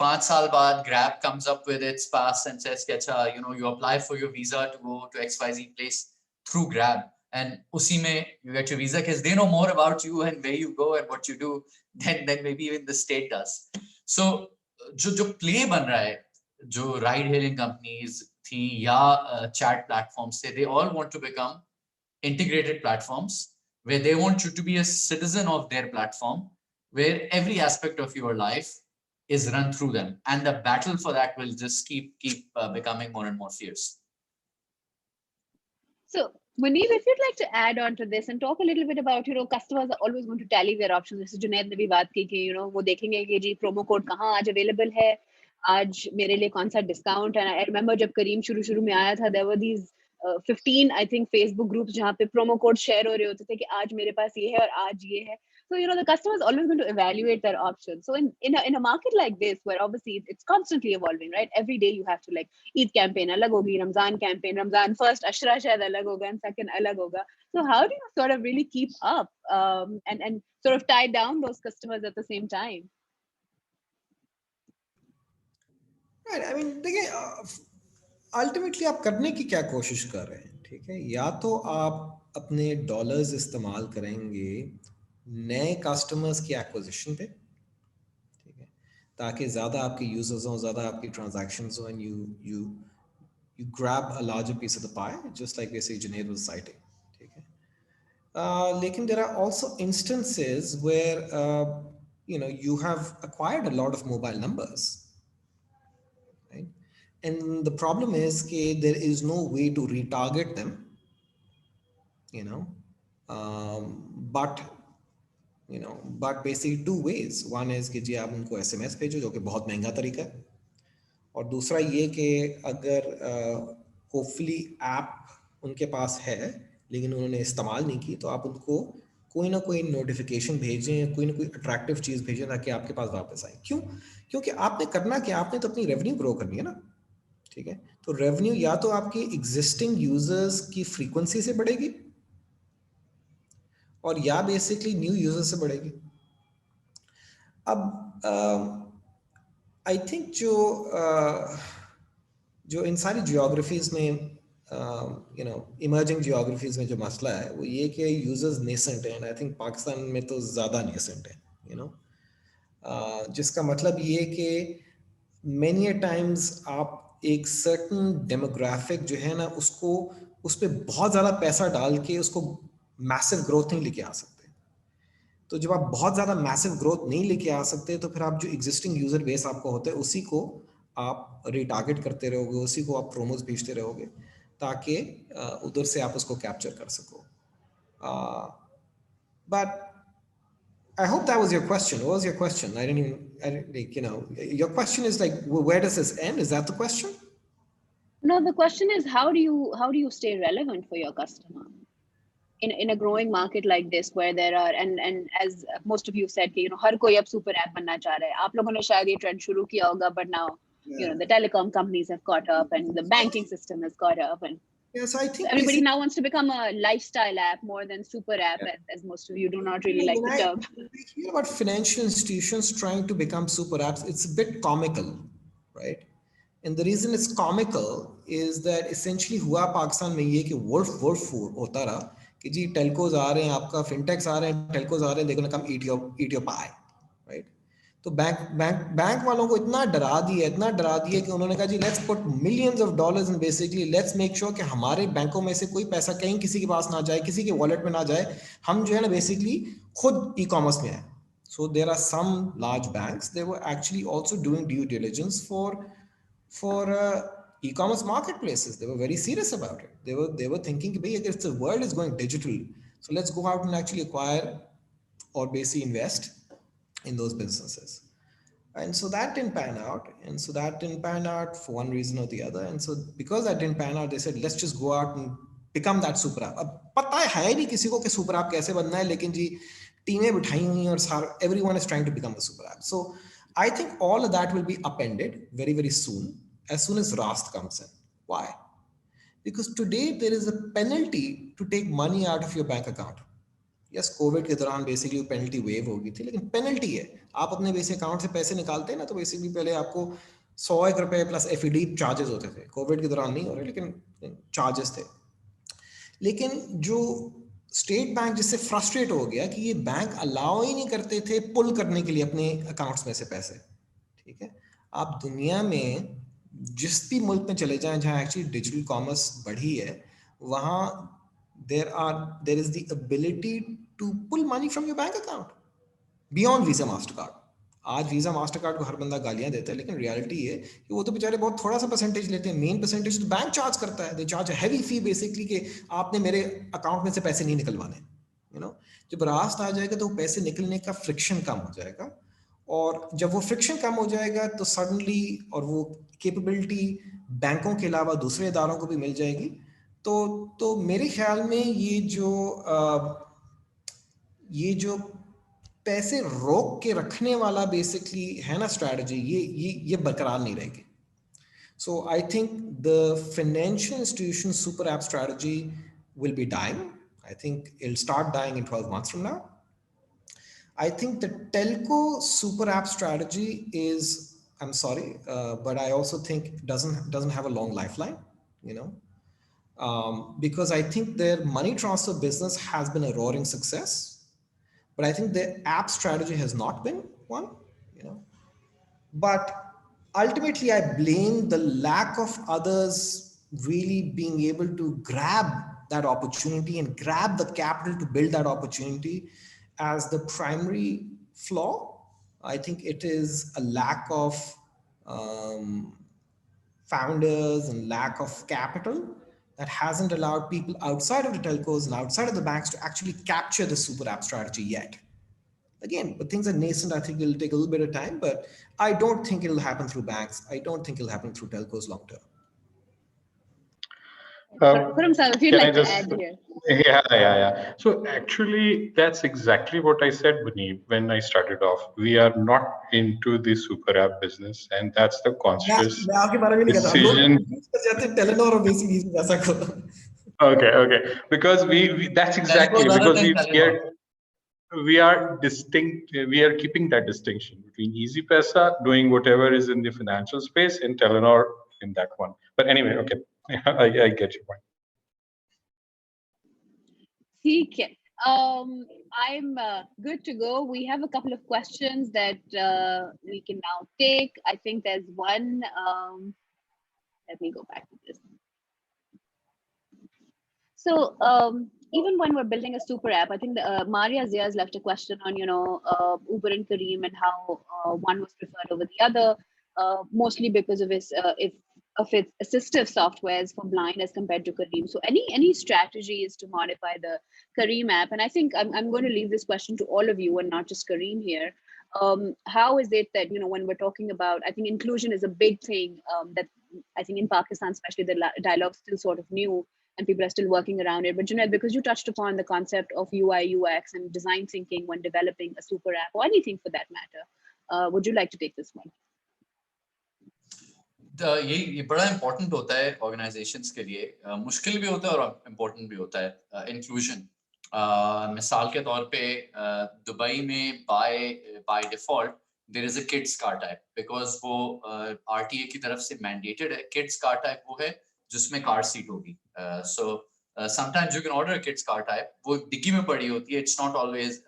5 साल बाद Grab comes up with its pass and says, you apply for your visa to go to XYZ place through Grab. And usi mein you get your visa because they know more about you and where you go and what you do than maybe even the state does. So जो play बन रहा है, जो ride hailing companies थी या chat platforms थे, they all want to become integrated platforms where they want you to be a citizen of their platform, where every aspect of your life is run through them, and the battle for that will just keep becoming more and more fierce. So Muneeb, if you'd like to add on to this and talk a little bit about, customers are always going to tally their options. जैसे जुनैद ने भी बात की कि वो देखेंगे कि जी promo code कहाँ आज अवेलेबल है, आज मेरे लिए कौन सा डिस्काउंट है. आई रिमेंबर जब करीम शुरू में आया था, there were these 15 I think Facebook groups जहाँ पे प्रोमो कोड शेयर हो रहे होते थे कि आज मेरे पास ये है और आज ये है. So, the customer is always going to evaluate their options. So in a market like this, where obviously it's constantly evolving, right? Every day you have to, like, Eid campaign alag hogi, Ramzan campaign, Ramzan first, Ashra shayad alag hoga, and second alag hoga. So how do you sort of really keep up and sort of tie down those customers at the same time? Right. I mean, देखिए, ultimately आप करने की क्या कोशिश कर रहे हैं, ठीक है? या तो आप अपने डॉलर्स इस्तेमाल करेंगे नए कस्टमर्स की एक्विजिशन पे, ठीक है, ताकि ज़्यादा आपके यूजर्स हों, ज़्यादा आपकी ट्रांजैक्शंस हों, and you grab a larger piece of the pie, just like basically Junaid was citing, ठीक है? लेकिन there are also instances where you have acquired a lot of mobile numbers, right? And the problem is that there is no way to retarget them, but but basically two ways. One is कि जी आप उनको SMS भेजो, जो कि बहुत महंगा तरीका है, और दूसरा ये कि अगर होपफुली ऐप उनके पास है लेकिन उन्होंने इस्तेमाल नहीं की, तो आप उनको कोई ना कोई नोटिफिकेशन भेजें, कोई ना कोई अट्रैक्टिव चीज़ भेजें ताकि आपके पास वापस आए। क्यों? क्योंकि आपने करना क्या, आपने तो अपनी रेवेन्यू ग्रो करनी है ना, ठीक है? तो रेवेन्यू या तो आपकी एग्जिस्टिंग यूजर्स की फ्रीक्वेंसी से बढ़ेगी, और या बेसिकली न्यू यूजर्स से बढ़ेगी। अब आई थिंक जो इन सारी जियोग्राफीज में इमर्जिंग जियोग्राफीज में जो मसला है वो ये कि यूजर्स नेसेंट हैं, आई थिंक पाकिस्तान में तो ज़्यादा नेसेंट है, जिसका मतलब ये कि many a times आप एक certain demographic जो है ना, उसको उस पर बहुत ज़्यादा पैसा डाल के उसको massive growth नहीं लेके आ सकते। तो जब आप बहुत ज़्यादा massive growth नहीं लेके आ सकते, तो फिर आप जो existing user base आपका होता है उसी को आप retarget करते रहोगे, उसी को आप promos भेजते रहोगे ताकि उधर से आप उसको capture कर सको। But I hope that was your question. What was your question? I didn't your question is like, where does this end? Is that the question? No, the question is, how do you stay relevant for your customer in a growing market like this, where there are, and as most of you said, हर कोई अब super app बनना चाह रहा है। आप लोगों ने शायद ये trend शुरू किया होगा, but now the telecom companies have caught up and the banking system has caught up, and yes, I think everybody now wants to become a lifestyle app more than super app, as most of you do not really like the term. I hear about financial institutions trying to become super apps. It's a bit comical, right? And the reason it's comical is that essentially हुआ पाकिस्तान में ये कि wolf होता रहा कि जी telcos आ रहे हैं, आपका fintechs आ रहे हैं, telcos आ रहे हैं, they're going to come eat your pie, right? तो बैंक वालों को इतना डरा दिया कि उन्होंने कहा जी let's put millions of dollars in, basically let's make sure कि हमारे बैंकों में से कोई पैसा कहीं किसी के पास ना जाए, किसी के वॉलेट में ना जाए, हम जो है ना बेसिकली खुद ई कॉमर्स में आए। So there are some large banks, they were actually also doing due diligence for e-commerce marketplaces. They were very serious about it. They were thinking, if the world is going digital, so let's go out and actually acquire or basically invest in those businesses. And so that didn't pan out for one reason or the other. And so because that didn't pan out, they said, let's just go out and become that super app. अब पता है नहीं किसी को कि super app कैसे बनना है, लेकिन जी टीमें बिठाई हुई हैं और everyone is trying to become a super app. So I think all of that will be upended very, very soon as Rast comes in. Why? Because today there is a penalty to take money out of your bank account. Yes, Covid के दौरान basically penalty wave हो गई थी, लेकिन penalty है। आप अपने basic account से पैसे निकालते हैं ना, तो बेसिकली पहले आपको 100 रुपए प्लस एफईडी चार्जेस होते थे। कोविड के दौरान नहीं हो रहे, लेकिन चार्जेस थे। लेकिन जो स्टेट बैंक जिससे फ्रस्ट्रेट हो गया कि ये बैंक अलाउ ही नहीं करते थे पुल करने के लिए अपने अकाउंट्स में से पैसे, ठीक है? आप दुनिया में जिस भी मुल्क में चले जाएं जहां एक्चुअली डिजिटल कॉमर्स बढ़ी है, वहां there is the ability to pull money from your bank account beyond Visa Mastercard. आज Visa Mastercard को हर बंदा गालियां देता है, लेकिन रियलिटी है कि वो तो बेचारे बहुत थोड़ा सा परसेंटेज लेते हैं। मेन परसेंटेज तो बैंक चार्ज करता है। They charge heavy fee basically कि आपने मेरे अकाउंट में से पैसे नहीं निकलवाने। जब रास्त आ जाएगा तो पैसे निकलने का फ्रिक्शन कम हो जाएगा, और जब वो फ्रिक्शन कम हो जाएगा तो सडनली और वो कैपेबिलिटी बैंकों के अलावा दूसरे इदारों को भी मिल जाएगी। तो मेरे ख्याल में ये जो पैसे रोक के रखने वाला बेसिकली है ना स्ट्रैटेजी, ये बरकरार नहीं रहेगी. So I think the financial institution super app strategy will be dying. I think it'll start dying in 12 months from now. I think the telco super app strategy is, I'm sorry, but I also think doesn't have a long lifeline, you know, because I think their money transfer business has been a roaring success, but I think their app strategy has not been one, you know. But ultimately, I blame the lack of others really being able to grab that opportunity and grab the capital to build that opportunity as the primary flaw. I think it is a lack of founders and lack of capital that hasn't allowed people outside of the telcos and outside of the banks to actually capture the super app strategy yet. Again, but things are nascent. I think it'll take a little bit of time, but I don't think it'll happen through banks. I don't think it'll happen through telcos long term. Khurrum sir, if you'd Can I like to just, add here. yeah. So actually, that's exactly what I said, Muneeb, when I started off. We are not into the super app business, and that's the conscious decision. Telenor or basically Okay. Because we that's exactly because we are distinct. We are keeping that distinction between Easy Pesa doing whatever is in the financial space and Telenor in that one. But anyway, okay, I get your point. Okay. I'm good to go. We have a couple of questions that we can now take. I think there's one. Let me go back to this. So even when we're building a super app, I think Maria Zia has left a question on, Uber and Careem and how one was preferred over the other, mostly because of its assistive softwares for blind as compared to Careem. So any strategies to modify the Careem app? And I think I'm going to leave this question to all of you and not just Careem here. How is it that, when we're talking about, I think inclusion is a big thing that I think in Pakistan, especially the dialogue's still sort of new and people are still working around it. But Junaid, because you touched upon the concept of UI, UX and design thinking when developing a super app or anything for that matter, would you like to take this one? ये बड़ा important होता है organizations के लिए, मुश्किल भी होता है और important भी होता है inclusion. मिसाल के तौर पे दुबई में by default there is a kids car type because वो RTA की तरफ से mandated है. Kids car type वो है जिसमें car seat होगी. So sometimes you can order a kids car type. वो डिग्गी में पड़ी होती है. It's not always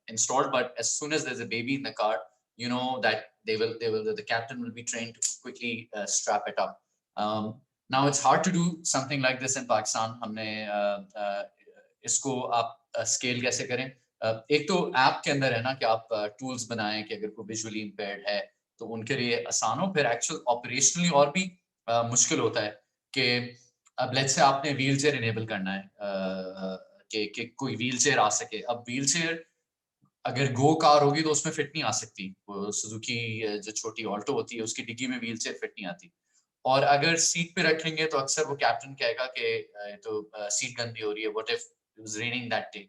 installed, but as soon as there's a baby in the car, you know that the captain will be trained to quickly strap it up. Now it's hard to do something like this in Pakistan. हमने इसको आप scale कैसे करें? एक तो app के अंदर है ना कि आप टूल्स बनाएं कि अगर कोई विजुअली इम्पेयर्ड है तो उनके लिए आसान हो. फिर एक्चुअल ऑपरेशनली और भी मुश्किल होता है कि अब लेट्स से आपने व्हील चेयर इनेबल करना है कि कोई व्हील चेयर आ सके. अब व्हील चेयर अगर गो कार होगी तो उसमें फिट नहीं आ सकती. सुजुकी जो छोटी ऑल्टो होती है उसकी डिग्गी में व्हील चेयर फिट नहीं आती. और अगर सीट पे रखेंगे तो अक्सर वो कैप्टन कहेगा कि तो सीट गंदी हो रही है. What if it was raining that day?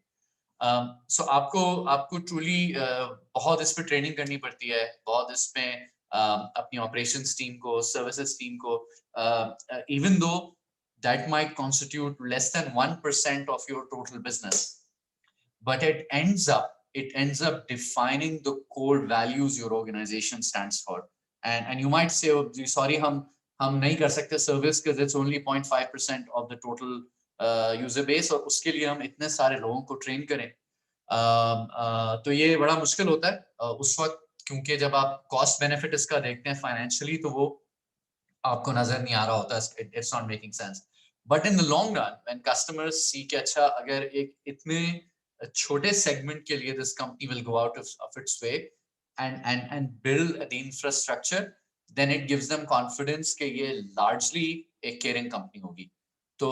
So आपको ट्रूली बहुत इस पे ट्रेनिंग करनी पड़ती है, बहुत इसमें अपनी ऑपरेशंस टीम को, सर्विसेज टीम को, even though that might constitute less than 1% of your total business, but it ends up defining the core values your organization stands for. And you might say, oh, sorry, हम नहीं कर सकते service because it's only 0.5% of the total user base और उसके लिए हम इतने सारे लोगों को ट्रेन करें. तो ये बड़ा मुश्किल होता है उस वक्त, क्योंकि जब आप कॉस्ट बेनिफिट इसका देखते हैं फाइनेंशियली तो वो आपको नजर नहीं आ रहा होता. It's not making sense. But in the long run, when customers see कि अच्छा अगर एक इतने छोटे segment के लिए this company will go out of its way and build the infrastructure, then it gives them confidence कि ये largely एक caring company होगी. So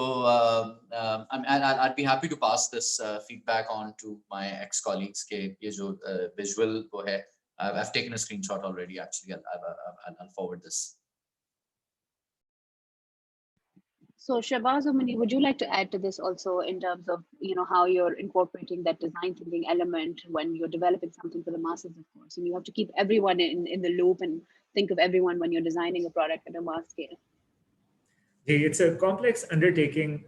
I'd be happy to pass this feedback on to my ex-colleagues कि ये जो visual वो है, I've taken a screenshot already. Actually, I'll forward this. So Shahbaz or Muneeb, would you like to add to this also in terms of how you're incorporating that design thinking element when you're developing something for the masses, of course, and you have to keep everyone in the loop and think of everyone when you're designing a product at a mass scale. It's a complex undertaking.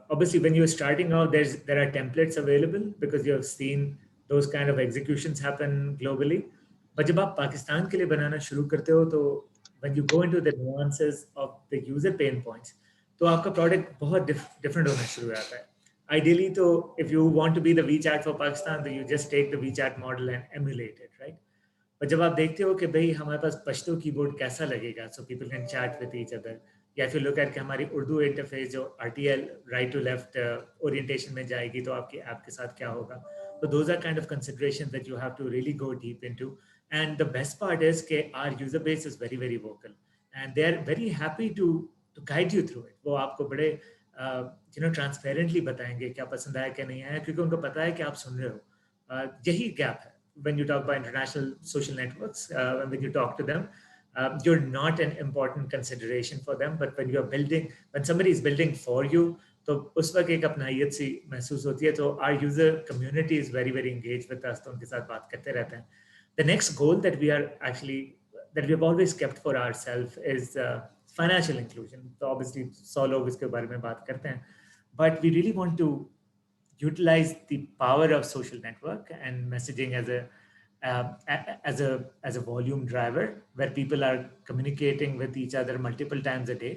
Obviously, when you're starting out, there are templates available because you have seen those kind of executions happen globally. But जब आप पाकिस्तान के लिए बनाना शुरू करते हो तो when you go into the nuances of the user pain points, तो आपका product बहुत different होना शुरू हो जाता है. Ideally, तो if you want to be the WeChat for Pakistan, then you just take the WeChat model and emulate it, right? पर जब आप देखते हो कि भाई हमारे पास पश्तो कीबोर्ड कैसा लगेगा, so people can chat with each other, या फिर लुक एट कि हमारी उर्दू इंटरफेस जो RTL right to left orientation में जाएगी तो आपकी ऐप के साथ क्या होगा. तो those are kind of considerations that you have to really go deep into. And the best part is कि our user base is very very vocal and they are very happy to guide you through it. वो आपको बड़े transparently बताएंगे क्या पसंद आया क्या नहीं आया, क्योंकि उनको पता है कि आप सुन रहे हो. यही गैप है when you talk about international social networks, when you talk to them, you're not an important consideration for them, but when somebody is building for you, तो उस वक्त एक अपनायत सी महसूस होती है. तो our user community is very very engaged with us, तो उनके साथ बात करते रहते हैं. The next goal that we have always kept for ourselves is financial inclusion. तो obviously 100 लोग इसके बारे में बात करते हैं, but we really want to utilize the power of social network and messaging as a volume driver where people are communicating with each other multiple times a day,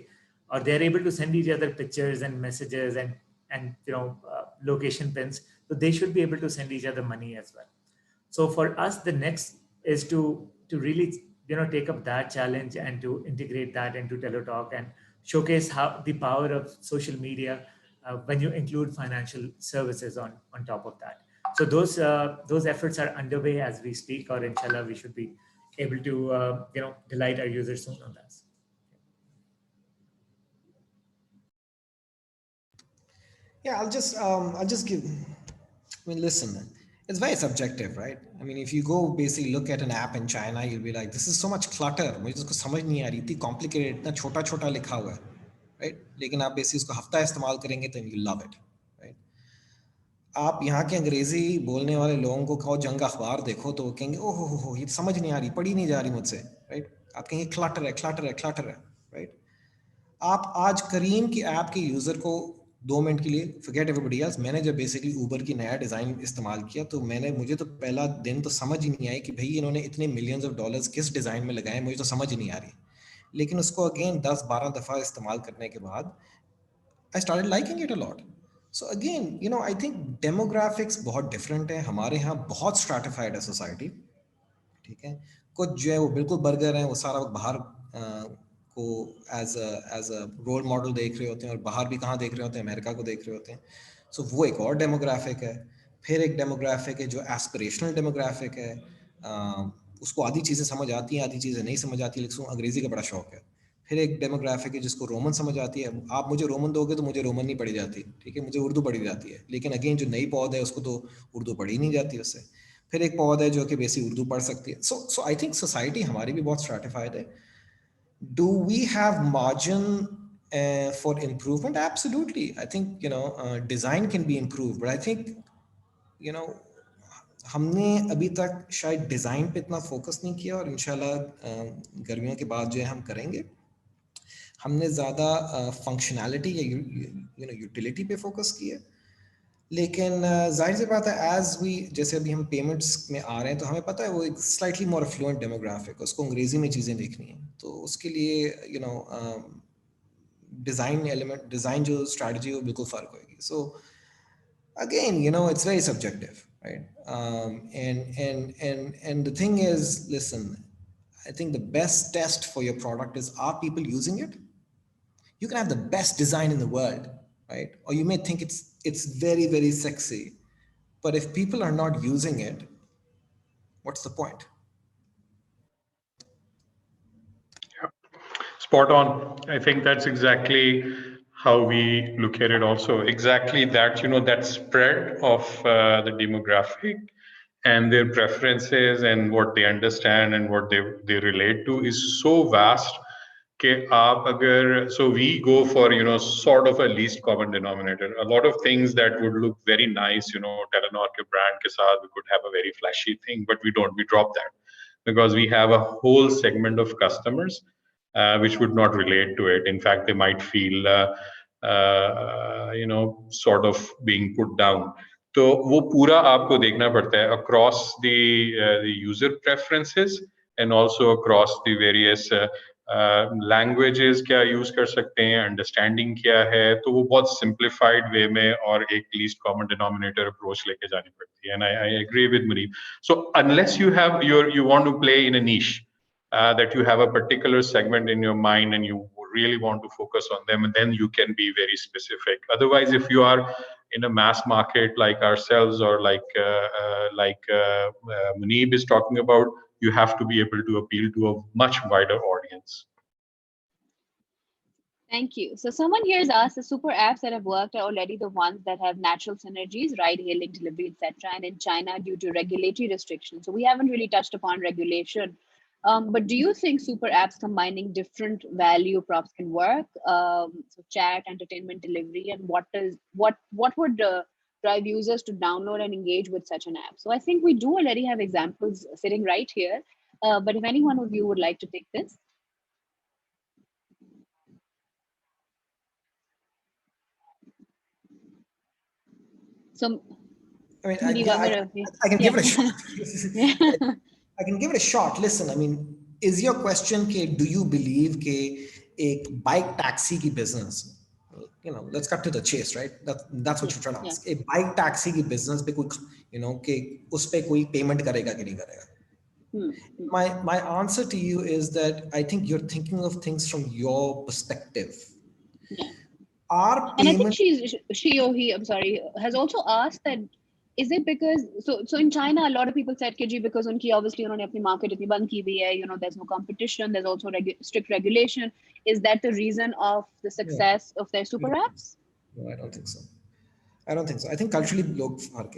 or they're able to send each other pictures and messages and location pins. So they should be able to send each other money as well. So for us, the next is to really take up that challenge and to integrate that into Tello Talk and showcase how the power of social media when you include financial services on top of that. So those efforts are underway as we speak, or inshallah we should be able to delight our users soon on that. Yeah, I'll just give. I mean, listen, it's very subjective, right? I mean, if you go basically look at an app in China, you'll be like, this is so much clutter. मुझे इसको समझ नहीं आ रही, इतनी complicated, इतना छोटा छोटा लिखा हुआ है, right? लेकिन आप basically इसको हफ्ता इस्तेमाल करेंगे तो you love it, right? आप यहाँ के अंग्रेजी बोलने वाले लोगों को कहो जंग अखबार देखो तो वो कहेंगे ओह हो ये समझ नहीं आ रही, पढ़ी नहीं जा रही मुझसे, राइट? आप कहेंगे क्लटर है, राइट? आप आज करीम की ऐप के यूजर को 2 मिनट के लिए फॉरगेट एवरीबॉडी एल्स, मैंने जब बेसिकली ऊबर की नया डिज़ाइन इस्तेमाल किया तो मुझे तो पहला दिन तो समझ ही नहीं आई कि भाई इन्होंने इतने मिलियंस ऑफ डॉलर्स किस डिज़ाइन में लगाए, मुझे तो समझ ही नहीं आ रही. लेकिन उसको अगेन 10-12 दफ़ा इस्तेमाल करने के बाद I started liking it a lot. So again, I think demographics बहुत different है. हमारे यहाँ बहुत stratified है society, ठीक है. कुछ जो है वो बिल्कुल बर्गर हैं, वो सारा वक्त बाहर को as a role model देख रहे होते हैं, और बाहर भी कहाँ देख रहे होते हैं, अमेरिका को देख रहे होते हैं. So वो एक और demographic है. फिर एक demographic है जो aspirational demographic है. उसको आधी चीज़ें समझ आती हैं, आधी चीज़ें नहीं समझ आती, लेकिन अंग्रेजी का बड़ा शौक है. फिर एक डेमोग्राफिक है जिसको रोमन समझ आती है. आप मुझे रोमन दोगे तो मुझे रोमन नहीं पढ़ी जाती, ठीक है, मुझे उर्दू पढ़ी जाती है. लेकिन अगेन जो नई पौध है उसको तो उर्दू पढ़ी नहीं जाती उससे. फिर एक पौध है जो कि बेसिक उर्दू पढ़ सकती है. सो आई थिंक सोसाइटी हमारी भी बहुत स्ट्रैटिफाइड है. Do we have margin for improvement? Absolutely. I think design can be improve, but I think हमने अभी तक शायद डिज़ाइन पे इतना फोकस नहीं किया, और इंशाल्लाह गर्मियों के बाद जो है हम करेंगे. हमने ज़्यादा फंक्शनैलिटी या यूटिलिटी पे फोकस किया. लेकिन जाहिर सी बात है जैसे अभी हम पेमेंट्स में आ रहे हैं तो हमें पता है वो एक स्लाइटली मोर फ्लुएंट डेमोग्राफिक, उसको अंग्रेजी में चीज़ें देखनी है, तो उसके लिए डिज़ाइन जो स्ट्रैटेजी वो बिल्कुल फ़र्क होगी. So again it's very subjective, right? And the thing is, listen, I think the best test for your product is, are people using it? You can have the best design in the world, right? Or you may think it's very, very sexy, but if people are not using it, what's the point? Spot on. I think that's exactly how we look at it also. Exactly that, that spread of the demographic and their preferences and what they understand and what they relate to is so vast so we go for, sort of a least common denominator. A lot of things that would look very nice, Telenor ke brand ke saath, we could have a very flashy thing, but we don't. We drop that because we have a whole segment of customers which would not relate to it. In fact, they might feel, sort of being put down. तो वो पूरा आपको देखना पड़ता है across the user preferences and also across the various languages क्या use कर सकते हैं, understanding क्या है, तो वो बहुत simplified way में और एक least common denominator approach लेके जानी पड़ती है. And I agree with Muneeb. So unless you want to play in a niche, that you have a particular segment in your mind and you really want to focus on them, and then you can be very specific. Otherwise, if you are in a mass market like ourselves or like Muneeb is talking about, you have to be able to appeal to a much wider audience. Thank you. So someone here has asked, the super apps that have worked are already the ones that have natural synergies, ride-hailing, delivery, etc. And in China, due to regulatory restrictions. So we haven't really touched upon regulation. But do you think super apps combining different value props can work? So chat, entertainment, delivery, and what would drive users to download and engage with such an app? So I think we do already have examples sitting right here. But if any one of you would like to take this. So I mean, I can give it a shot. I can give it a shot. Listen, I mean, is your question, do you believe a bike taxi ki business, let's cut to the chase, right? That's what you're trying to ask. A bike taxi ki business pe koi, us pe koi payment karega ki nahi karega? My answer to you is that I think you're thinking of things from your perspective. Yeah. Our and I think she or he, I'm sorry, has also asked that, is it because, so in China, a lot of people said, KG, because unki obviously unhone apni market itni band ki bhi hai, there's no competition, there's also strict regulation. Is that the reason of the success of their super apps? No, I don't think so. I don't think so. I think culturally,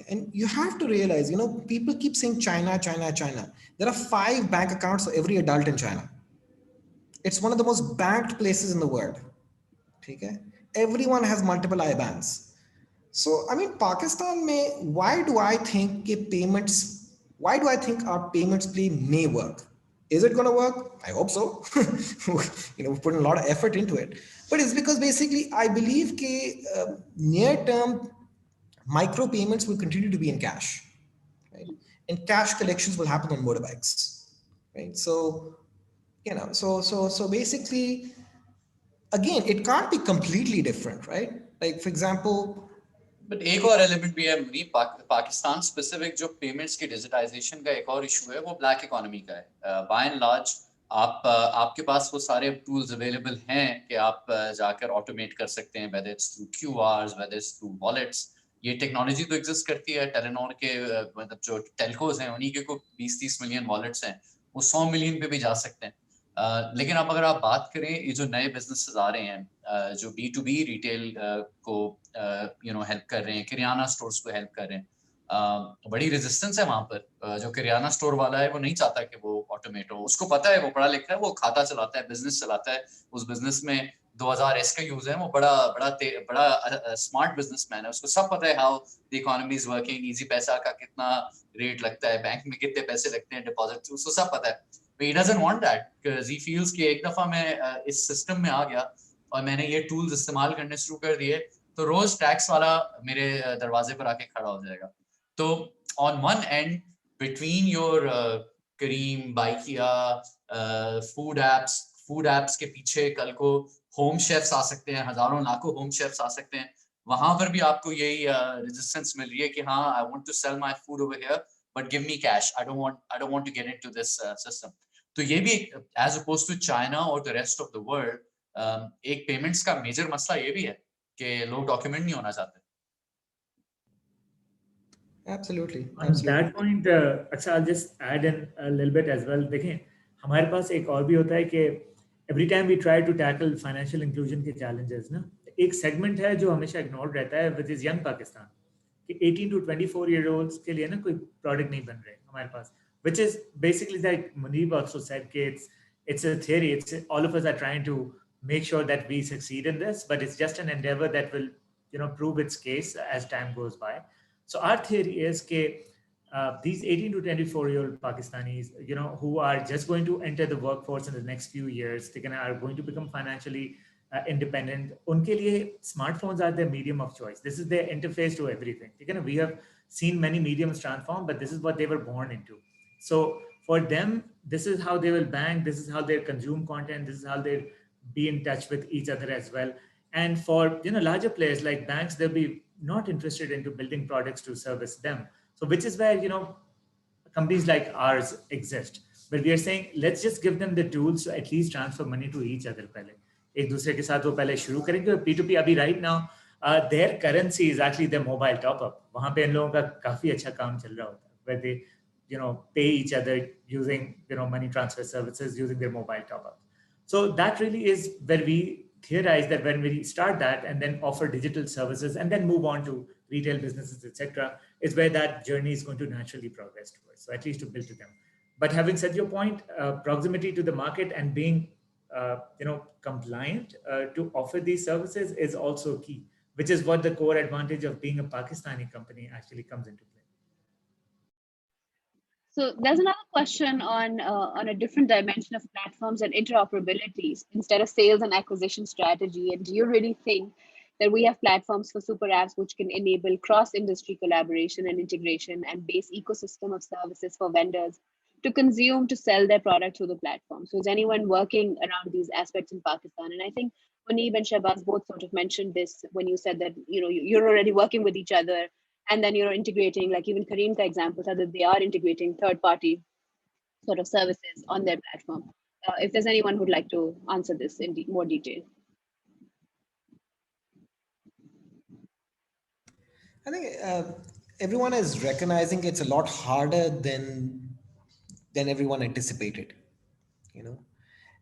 and you have to realize, people keep saying China, China, China. There are 5 bank accounts for every adult in China. It's one of the most banked places in the world. Okay? Everyone has multiple IBANs. So, I mean, Pakistan why do I think our payments play may work? Is it going to work? I hope so. We put in a lot of effort into it. But it's because basically I believe near term micro payments will continue to be in cash, right? And cash collections will happen on motorbikes, right? So, so basically, again, it can't be completely different, right? Like, for example, but एक और element भी है Munib, Pakistan specific जो payments की digitization का एक और issue है, वो black economy का है. By and large, आपके पास वो सारे tools available हैं कि आप जाकर automate कर सकते हैं, whether it's through QRs, whether it's through wallets. ये technology तो exist करती है. Telenor के मतलब जो telcos हैं, उन्हीं के को 20-30 million wallets हैं, वो 100 million पे भी जा सकते हैं. लेकिन अब अगर आप बात करें ये जो नए बिजनेसेस आ रहे हैं जो B2B रिटेल को हेल्प कर रहे हैं, किराना स्टोर्स को हेल्प कर रहे हैं, बड़ी रेजिस्टेंस है वहां पर. जो किराना स्टोर वाला है वो नहीं चाहता कि वो ऑटोमेट हो. उसको पता है, वो पढ़ा लिखा है, वो खाता चलाता है, बिजनेस चलाता है. उस बिजनेस में 2000 SKUs हैं, वो बड़ा स्मार्ट बिजनेसमैन है. उसको सब पता है how the economy is working, easy पैसा का कितना रेट लगता है, बैंक में कितने पैसे लगते हैं डिपॉजिट, उसको सब पता है. But he doesn't want that because he feels कि एक दफा मैं इस सिस्टम में आ गया और मैंने ये टूल्स इस्तेमाल करने शुरू कर दिए तो रोज टैक्स वाला मेरे दरवाजे पर आके खड़ा हो जाएगा. तो on one end between your Careem, Bykea, food apps के पीछे कल को होम शेफ्स आ सकते हैं, हजारों लाखों होम शेफ्स आ सकते हैं. वहां पर भी आपको यही रेजिस्टेंस मिल रही है कि हाँ, I want to sell my food over here but give me cash. I don't want to get into this system. तो ये भी as opposed to China or the rest of the world, एक payments का major मसला ये भी है कि लोग document नहीं होना चाहते. Absolutely. On that point, I'll just add in a little bit as well. देखें, हमारे पास एक और भी होता है कि every time we try to tackle financial inclusion के challenges ना, एक segment है जो हमेशा ignored रहता है, which is young Pakistan. कि 18 to 24 year olds के लिए ना कोई product नहीं बन रहे हमारे पास, which is basically like Muneeb also said कि it's a theory. It's all of us are trying to make sure that we succeed in this, but it's just an endeavor that will, prove its case as time goes by. So our theory is that these 18 to 24-year-old Pakistanis, who are just going to enter the workforce in the next few years, they are going to become financially independent. Unke liye smartphones are their medium of choice. This is their interface to everything. We have seen many mediums transform, but this is what they were born into. So for them, this is how they will bank. This is how they consume content. This is how they be in touch with each other as well. And for larger players like banks, they'll be not interested into building products to service them. So which is where companies like ours exist. But we are saying let's just give them the tools to at least transfer money to each other. पहले एक दूसरे के साथ वो पहले शुरू करेंगे. P2P अभी right now their currency is actually their mobile top up. वहाँ पे इन लोगों का काफी अच्छा काम चल रहा होता है, where they pay each other using money transfer services using their mobile top up. So that really is where we theorize that when we start that and then offer digital services and then move on to retail businesses, etc., is where that journey is going to naturally progress towards. So at least to build to them. But having said your point, proximity to the market and being compliant to offer these services is also key, which is what the core advantage of being a Pakistani company actually comes into play. So there's another question on a different dimension of platforms and interoperability instead of sales and acquisition strategy. And do you really think that we have platforms for super apps which can enable cross-industry collaboration and integration and base ecosystem of services for vendors to consume, to sell their product through the platform? So is anyone working around these aspects in Pakistan? And I think Muneeb and Shahbaz both sort of mentioned this when you said that you're already working with each other. And then you're integrating, like even Careem ka example, that they are integrating third-party sort of services on their platform. If there's anyone who'd like to answer this in more detail. I think everyone is recognizing it's a lot harder than everyone anticipated,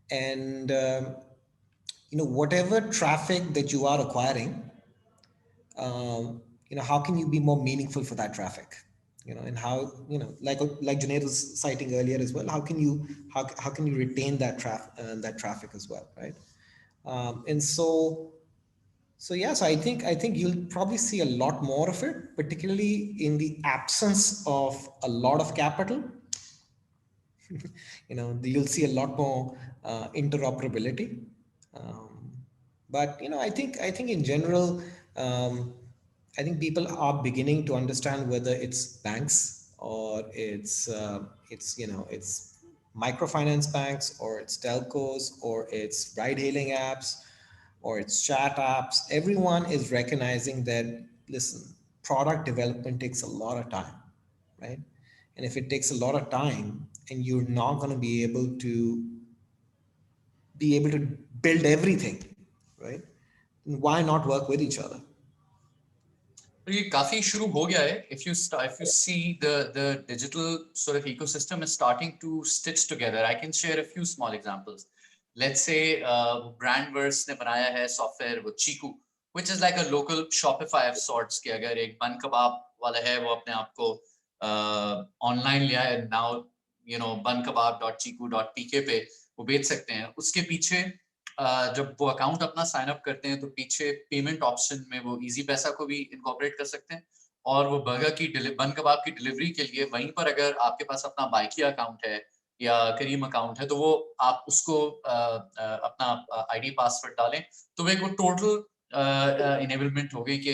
and whatever traffic that you are acquiring, how can you be more meaningful for that traffic, and how, like Junaid was citing earlier as well, how can you retain that traffic as well, right? And so yes, I think you'll probably see a lot more of it, particularly in the absence of a lot of capital. You'll see a lot more interoperability. But I think in general, I think people are beginning to understand whether it's banks or it's microfinance banks or it's telcos or it's ride-hailing apps or it's chat apps. Everyone is recognizing that, listen, product development takes a lot of time, right? And if it takes a lot of time and you're not going to be able to build everything, right? Why not work with each other? ये काफी शुरू हो गया है. If you see the digital sort of ecosystem is starting to stitch together. I can share a few small examples. Let's say Brandverse ने बनाया है software वो Chiku, which is like a local Shopify of sorts. कि अगर एक बन कबाब वाला है वो अपने आप को online ले आए, now bankebab.chiku.pk पे वो बेच सकते हैं. उसके पीछे जब वो अकाउंट अपना साइन अप करते हैं तो पीछे पेमेंट ऑप्शन में वो इजी पैसा को भी इनकॉर्पोरेट कर सकते हैं. और वो बन कबाब की डिलीवरी के लिए वहीं पर अगर आपके पास अपना बाइकिया अकाउंट है या करीम अकाउंट है तो वो आप उसको अपना आईडी पासवर्ड डालें तो वो टोटल इनेबलमेंट हो गई कि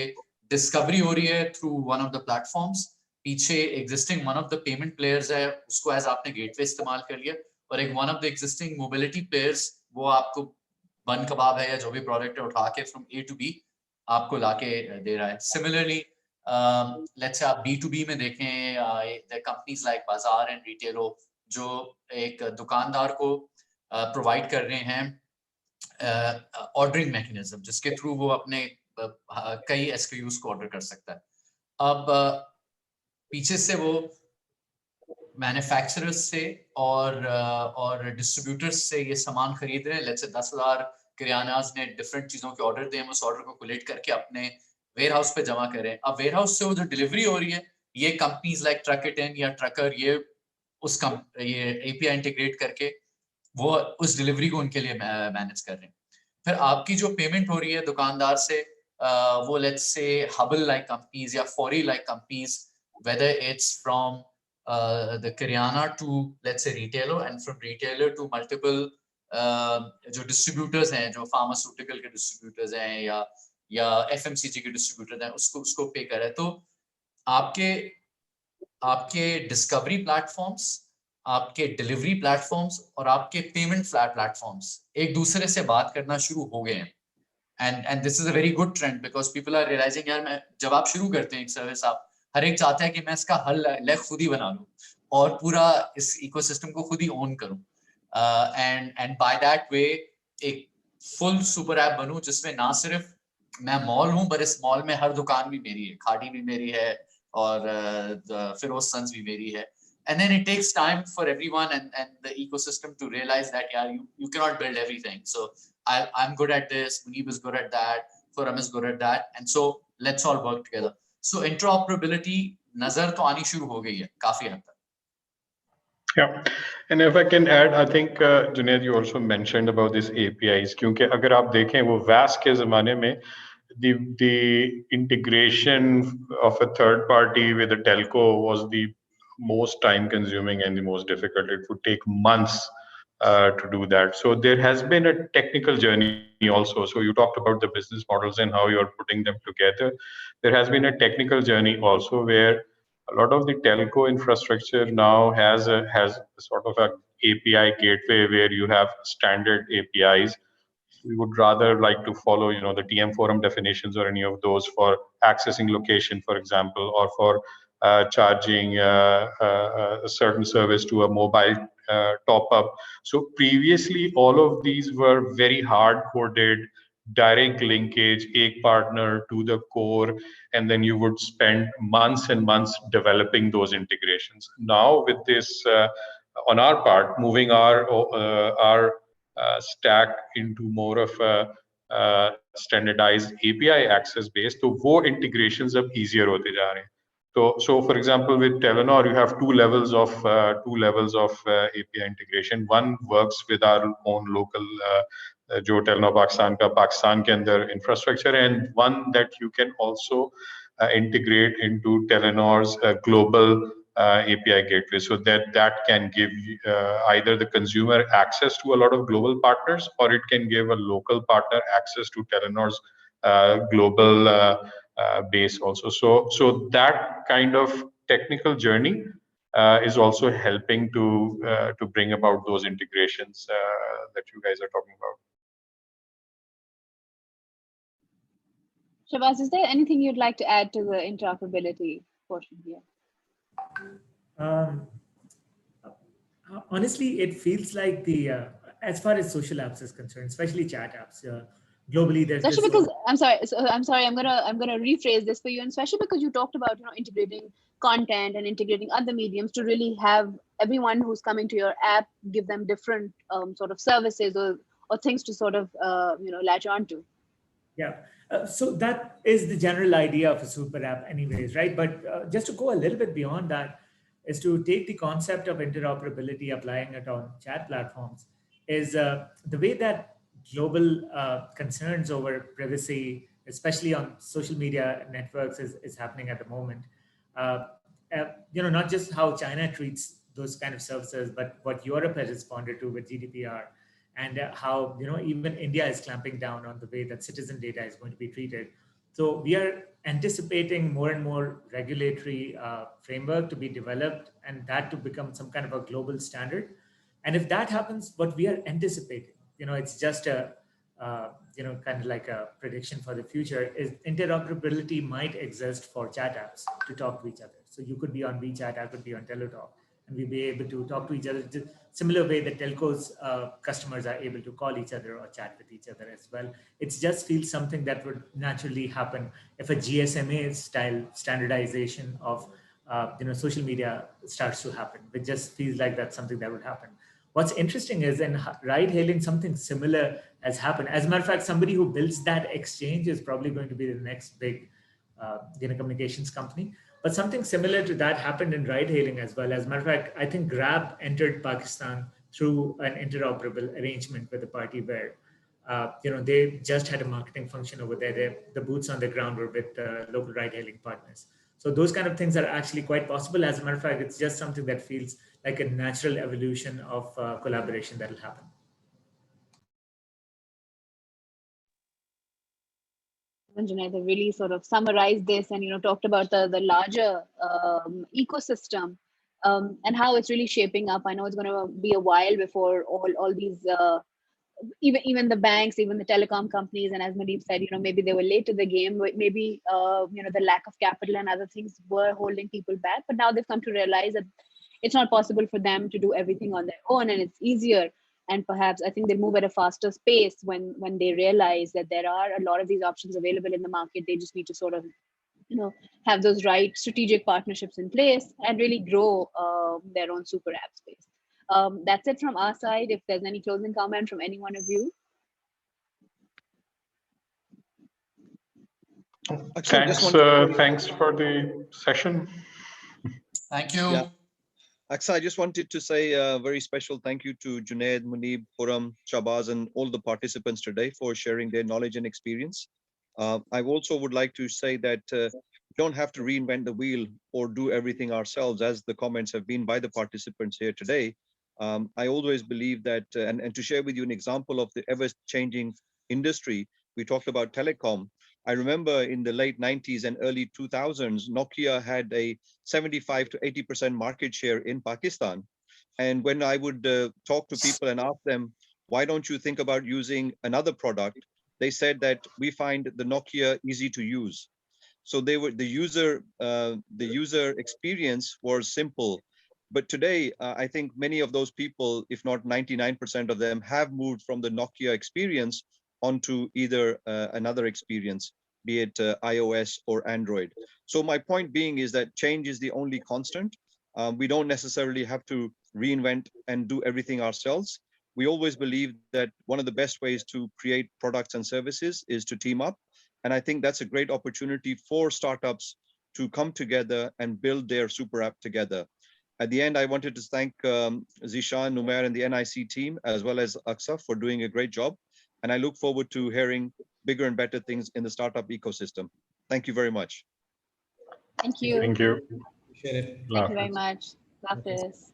डिस्कवरी हो रही है through one of the platforms. पीछे existing one of the payment players है, उसको एज आपने गेटवे इस्तेमाल कर लिया, और एक one of the existing mobility players वो आपको बन कबाब है या जो भी प्रोडक्ट है उठा के फ्रॉम A to B आपको लाके दे रहा है. सिमिलरली लेट्स से आप B2B में देखें, द कंपनीज लाइक बाजार एंड रिटेलो जो एक दुकानदार को प्रोवाइड कर रहे हैं ऑर्डरिंग मैकेनिज्म जिसके थ्रू वो अपने कई SKUs को ऑर्डर कर सकता है. अब पीछे से वो मैन्युफैक्चरर्स से और डिस्ट्रीब्यूटर्स से ये सामान खरीद रहे हैं. लेट्स से 10,000 किरानाज ने डिफरेंट चीजों के ऑर्डर दिए, उस ऑर्डर को कलेक्ट करके अपने वेयर हाउस पे जमा करें. अब वेयर हाउस से वो जो डिलीवरी हो रही है ये companies like truck it in या ट्रकर ये API इंटीग्रेट करके वो उस डिलीवरी को उनके लिए मैनेज कर रहे हैं। फिर आपकी जो पेमेंट हो रही है दुकानदार से, वो let's say Hubble like companies या फॉरी like companies, whether it's from the Karyana to let's say retailer, and from retailer to multiple जो distributors हैं, जो pharmaceutical के distributors हैं या FMCG के distributors हैं, उसको पे कर रहे हैं। तो आपके डिस्कवरी प्लेटफॉर्म्स, आपके डिलीवरी प्लेटफॉर्म्स और आपके पेमेंट प्लेटफॉर्म्स एक दूसरे से बात करना शुरू हो गए हैं। And this is a very good trend because people are realising यार, मैं जब आप शुरू करते हैं एक सर्विस, आप हर एक चाहता है कि मैं इसका हल लेग खुद ही बना लूं और पूरा इस इकोसिस्टम को खुद ही ओन करूं, एंड बाय दैट वे एक फुल सुपर ऐप बनूं जिसमें ना सिर्फ मैं मॉल हूं, पर इस मॉल में हर दुकान भी मेरी है, खाड़ी भी मेरी है और फिरोज सन्स भी मेरी है। And then it takes time for everyone and the ecosystem to realize that yeah, you cannot build everything. So I'm good at this, Muneeb is good at that, Khurrum is good at that, and so let's all work together. So interoperability nazar to aani shuru ho gayi hai kafi had tak. Yeah, and if I can add, I think Junaid, you also mentioned about these APIs. क्योंकि अगर आप देखें वो VAS के ज़माने में the integration of a third party with a telco was the most time consuming and the most difficult. It would take months to do that. So there has been a technical journey also. So you talked about the business models and how you're putting them together. There has been a technical journey also where a lot of the telco infrastructure now has sort of a API gateway where you have standard APIs. We would rather like to follow, the TM forum definitions or any of those for accessing location, for example, or for charging a certain service to a mobile top up. So previously, all of these were very hard coded, direct linkage, a partner to the core, and then you would spend months and months developing those integrations. Now with this, on our part, moving our stack into more of a standardized API access base, तो वो integrations अब easier होते जा रहे हैं. So for example, with Telenor, you have two levels of API integration. One works with our own local जो Telenor Pakistan के अंदर infrastructure, and one that you can also integrate into Telenor's global API gateway, so that can give either the consumer access to a lot of global partners, or it can give a local partner access to Telenor's global base also. So that kind of technical journey is also helping to bring about those integrations that you guys are talking about. Shahbaz, is there anything you'd like to add to the interoperability portion here? Honestly, it feels like as far as social apps is concerned, especially chat apps, globally there's especially because I'm sorry, I'm gonna rephrase this for you, and especially because you talked about integrating content and integrating other mediums to really have everyone who's coming to your app, give them different sort of services or things to sort of latch onto. Yeah. So that is the general idea of a super app anyways, right? But just to go a little bit beyond that is to take the concept of interoperability, applying it on chat platforms, is the way that global concerns over privacy, especially on social media networks, is happening at the moment. Not just how China treats those kind of services, but what Europe has responded to with GDPR. And how even India is clamping down on the way that citizen data is going to be treated. So we are anticipating more and more regulatory framework to be developed, and that to become some kind of a global standard. And if that happens, what we are anticipating, it's just a kind of like a prediction for the future, is interoperability might exist for chat apps to talk to each other. So you could be on WeChat, I could be on Tello, and we'll be able to talk to each other the similar way that telcos customers are able to call each other or chat with each other as well. It just feels something that would naturally happen if a GSMA style standardization of social media starts to happen. It just feels like that's something that would happen. What's interesting is in ride hailing, something similar has happened. As a matter of fact, somebody who builds that exchange is probably going to be the next big communications company. But something similar to that happened in ride hailing as well. As a matter of fact, I think Grab entered Pakistan through an interoperable arrangement with a party where they just had a marketing function over there. The boots on the ground were with local ride-hailing partners. So those kind of things are actually quite possible. As a matter of fact, it's just something that feels like a natural evolution of collaboration that will happen. Junaid, they really sort of summarized this and talked about the larger ecosystem and how it's really shaping up. I know it's going to be a while before all these even the banks, even the telecom companies, and as Muneeb said, maybe they were late to the game. Maybe the lack of capital and other things were holding people back. But now they've come to realize that it's not possible for them to do everything on their own, and it's easier. And perhaps I think they move at a faster pace when they realize that there are a lot of these options available in the market. They just need to sort of have those right strategic partnerships in place and really grow their own super app space. That's it from our side. If there's any closing comment from any one of you. Thanks for the session. Thank you. Yeah. Aqsa, I just wanted to say a very special thank you to Junaid, Muneeb, Khurrum, Shahbaz, and all the participants today for sharing their knowledge and experience. I also would like to say that we don't have to reinvent the wheel or do everything ourselves, as the comments have been by the participants here today. I always believe that, and to share with you an example of the ever-changing industry, we talked about telecom. I remember in the late 90s and early 2000s, Nokia had a 75 to 80% market share in Pakistan. And when I would talk to people and ask them, why don't you think about using another product? They said that we find the Nokia easy to use. So they were the user experience was simple. But today, I think many of those people, if not 99% of them, have moved from the Nokia experience onto either another experience, be it iOS or Android. So my point being is that change is the only constant. We don't necessarily have to reinvent and do everything ourselves. We always believe that one of the best ways to create products and services is to team up. And I think that's a great opportunity for startups to come together and build their super app together. At the end, I wanted to thank Zishan, Maayr, and the NIC team, as well as Aqsa, for doing a great job. And I look forward to hearing bigger and better things in the startup ecosystem. Thank you very much. Thank you. Thank you. Appreciate it. Thank you very much. Hafiz.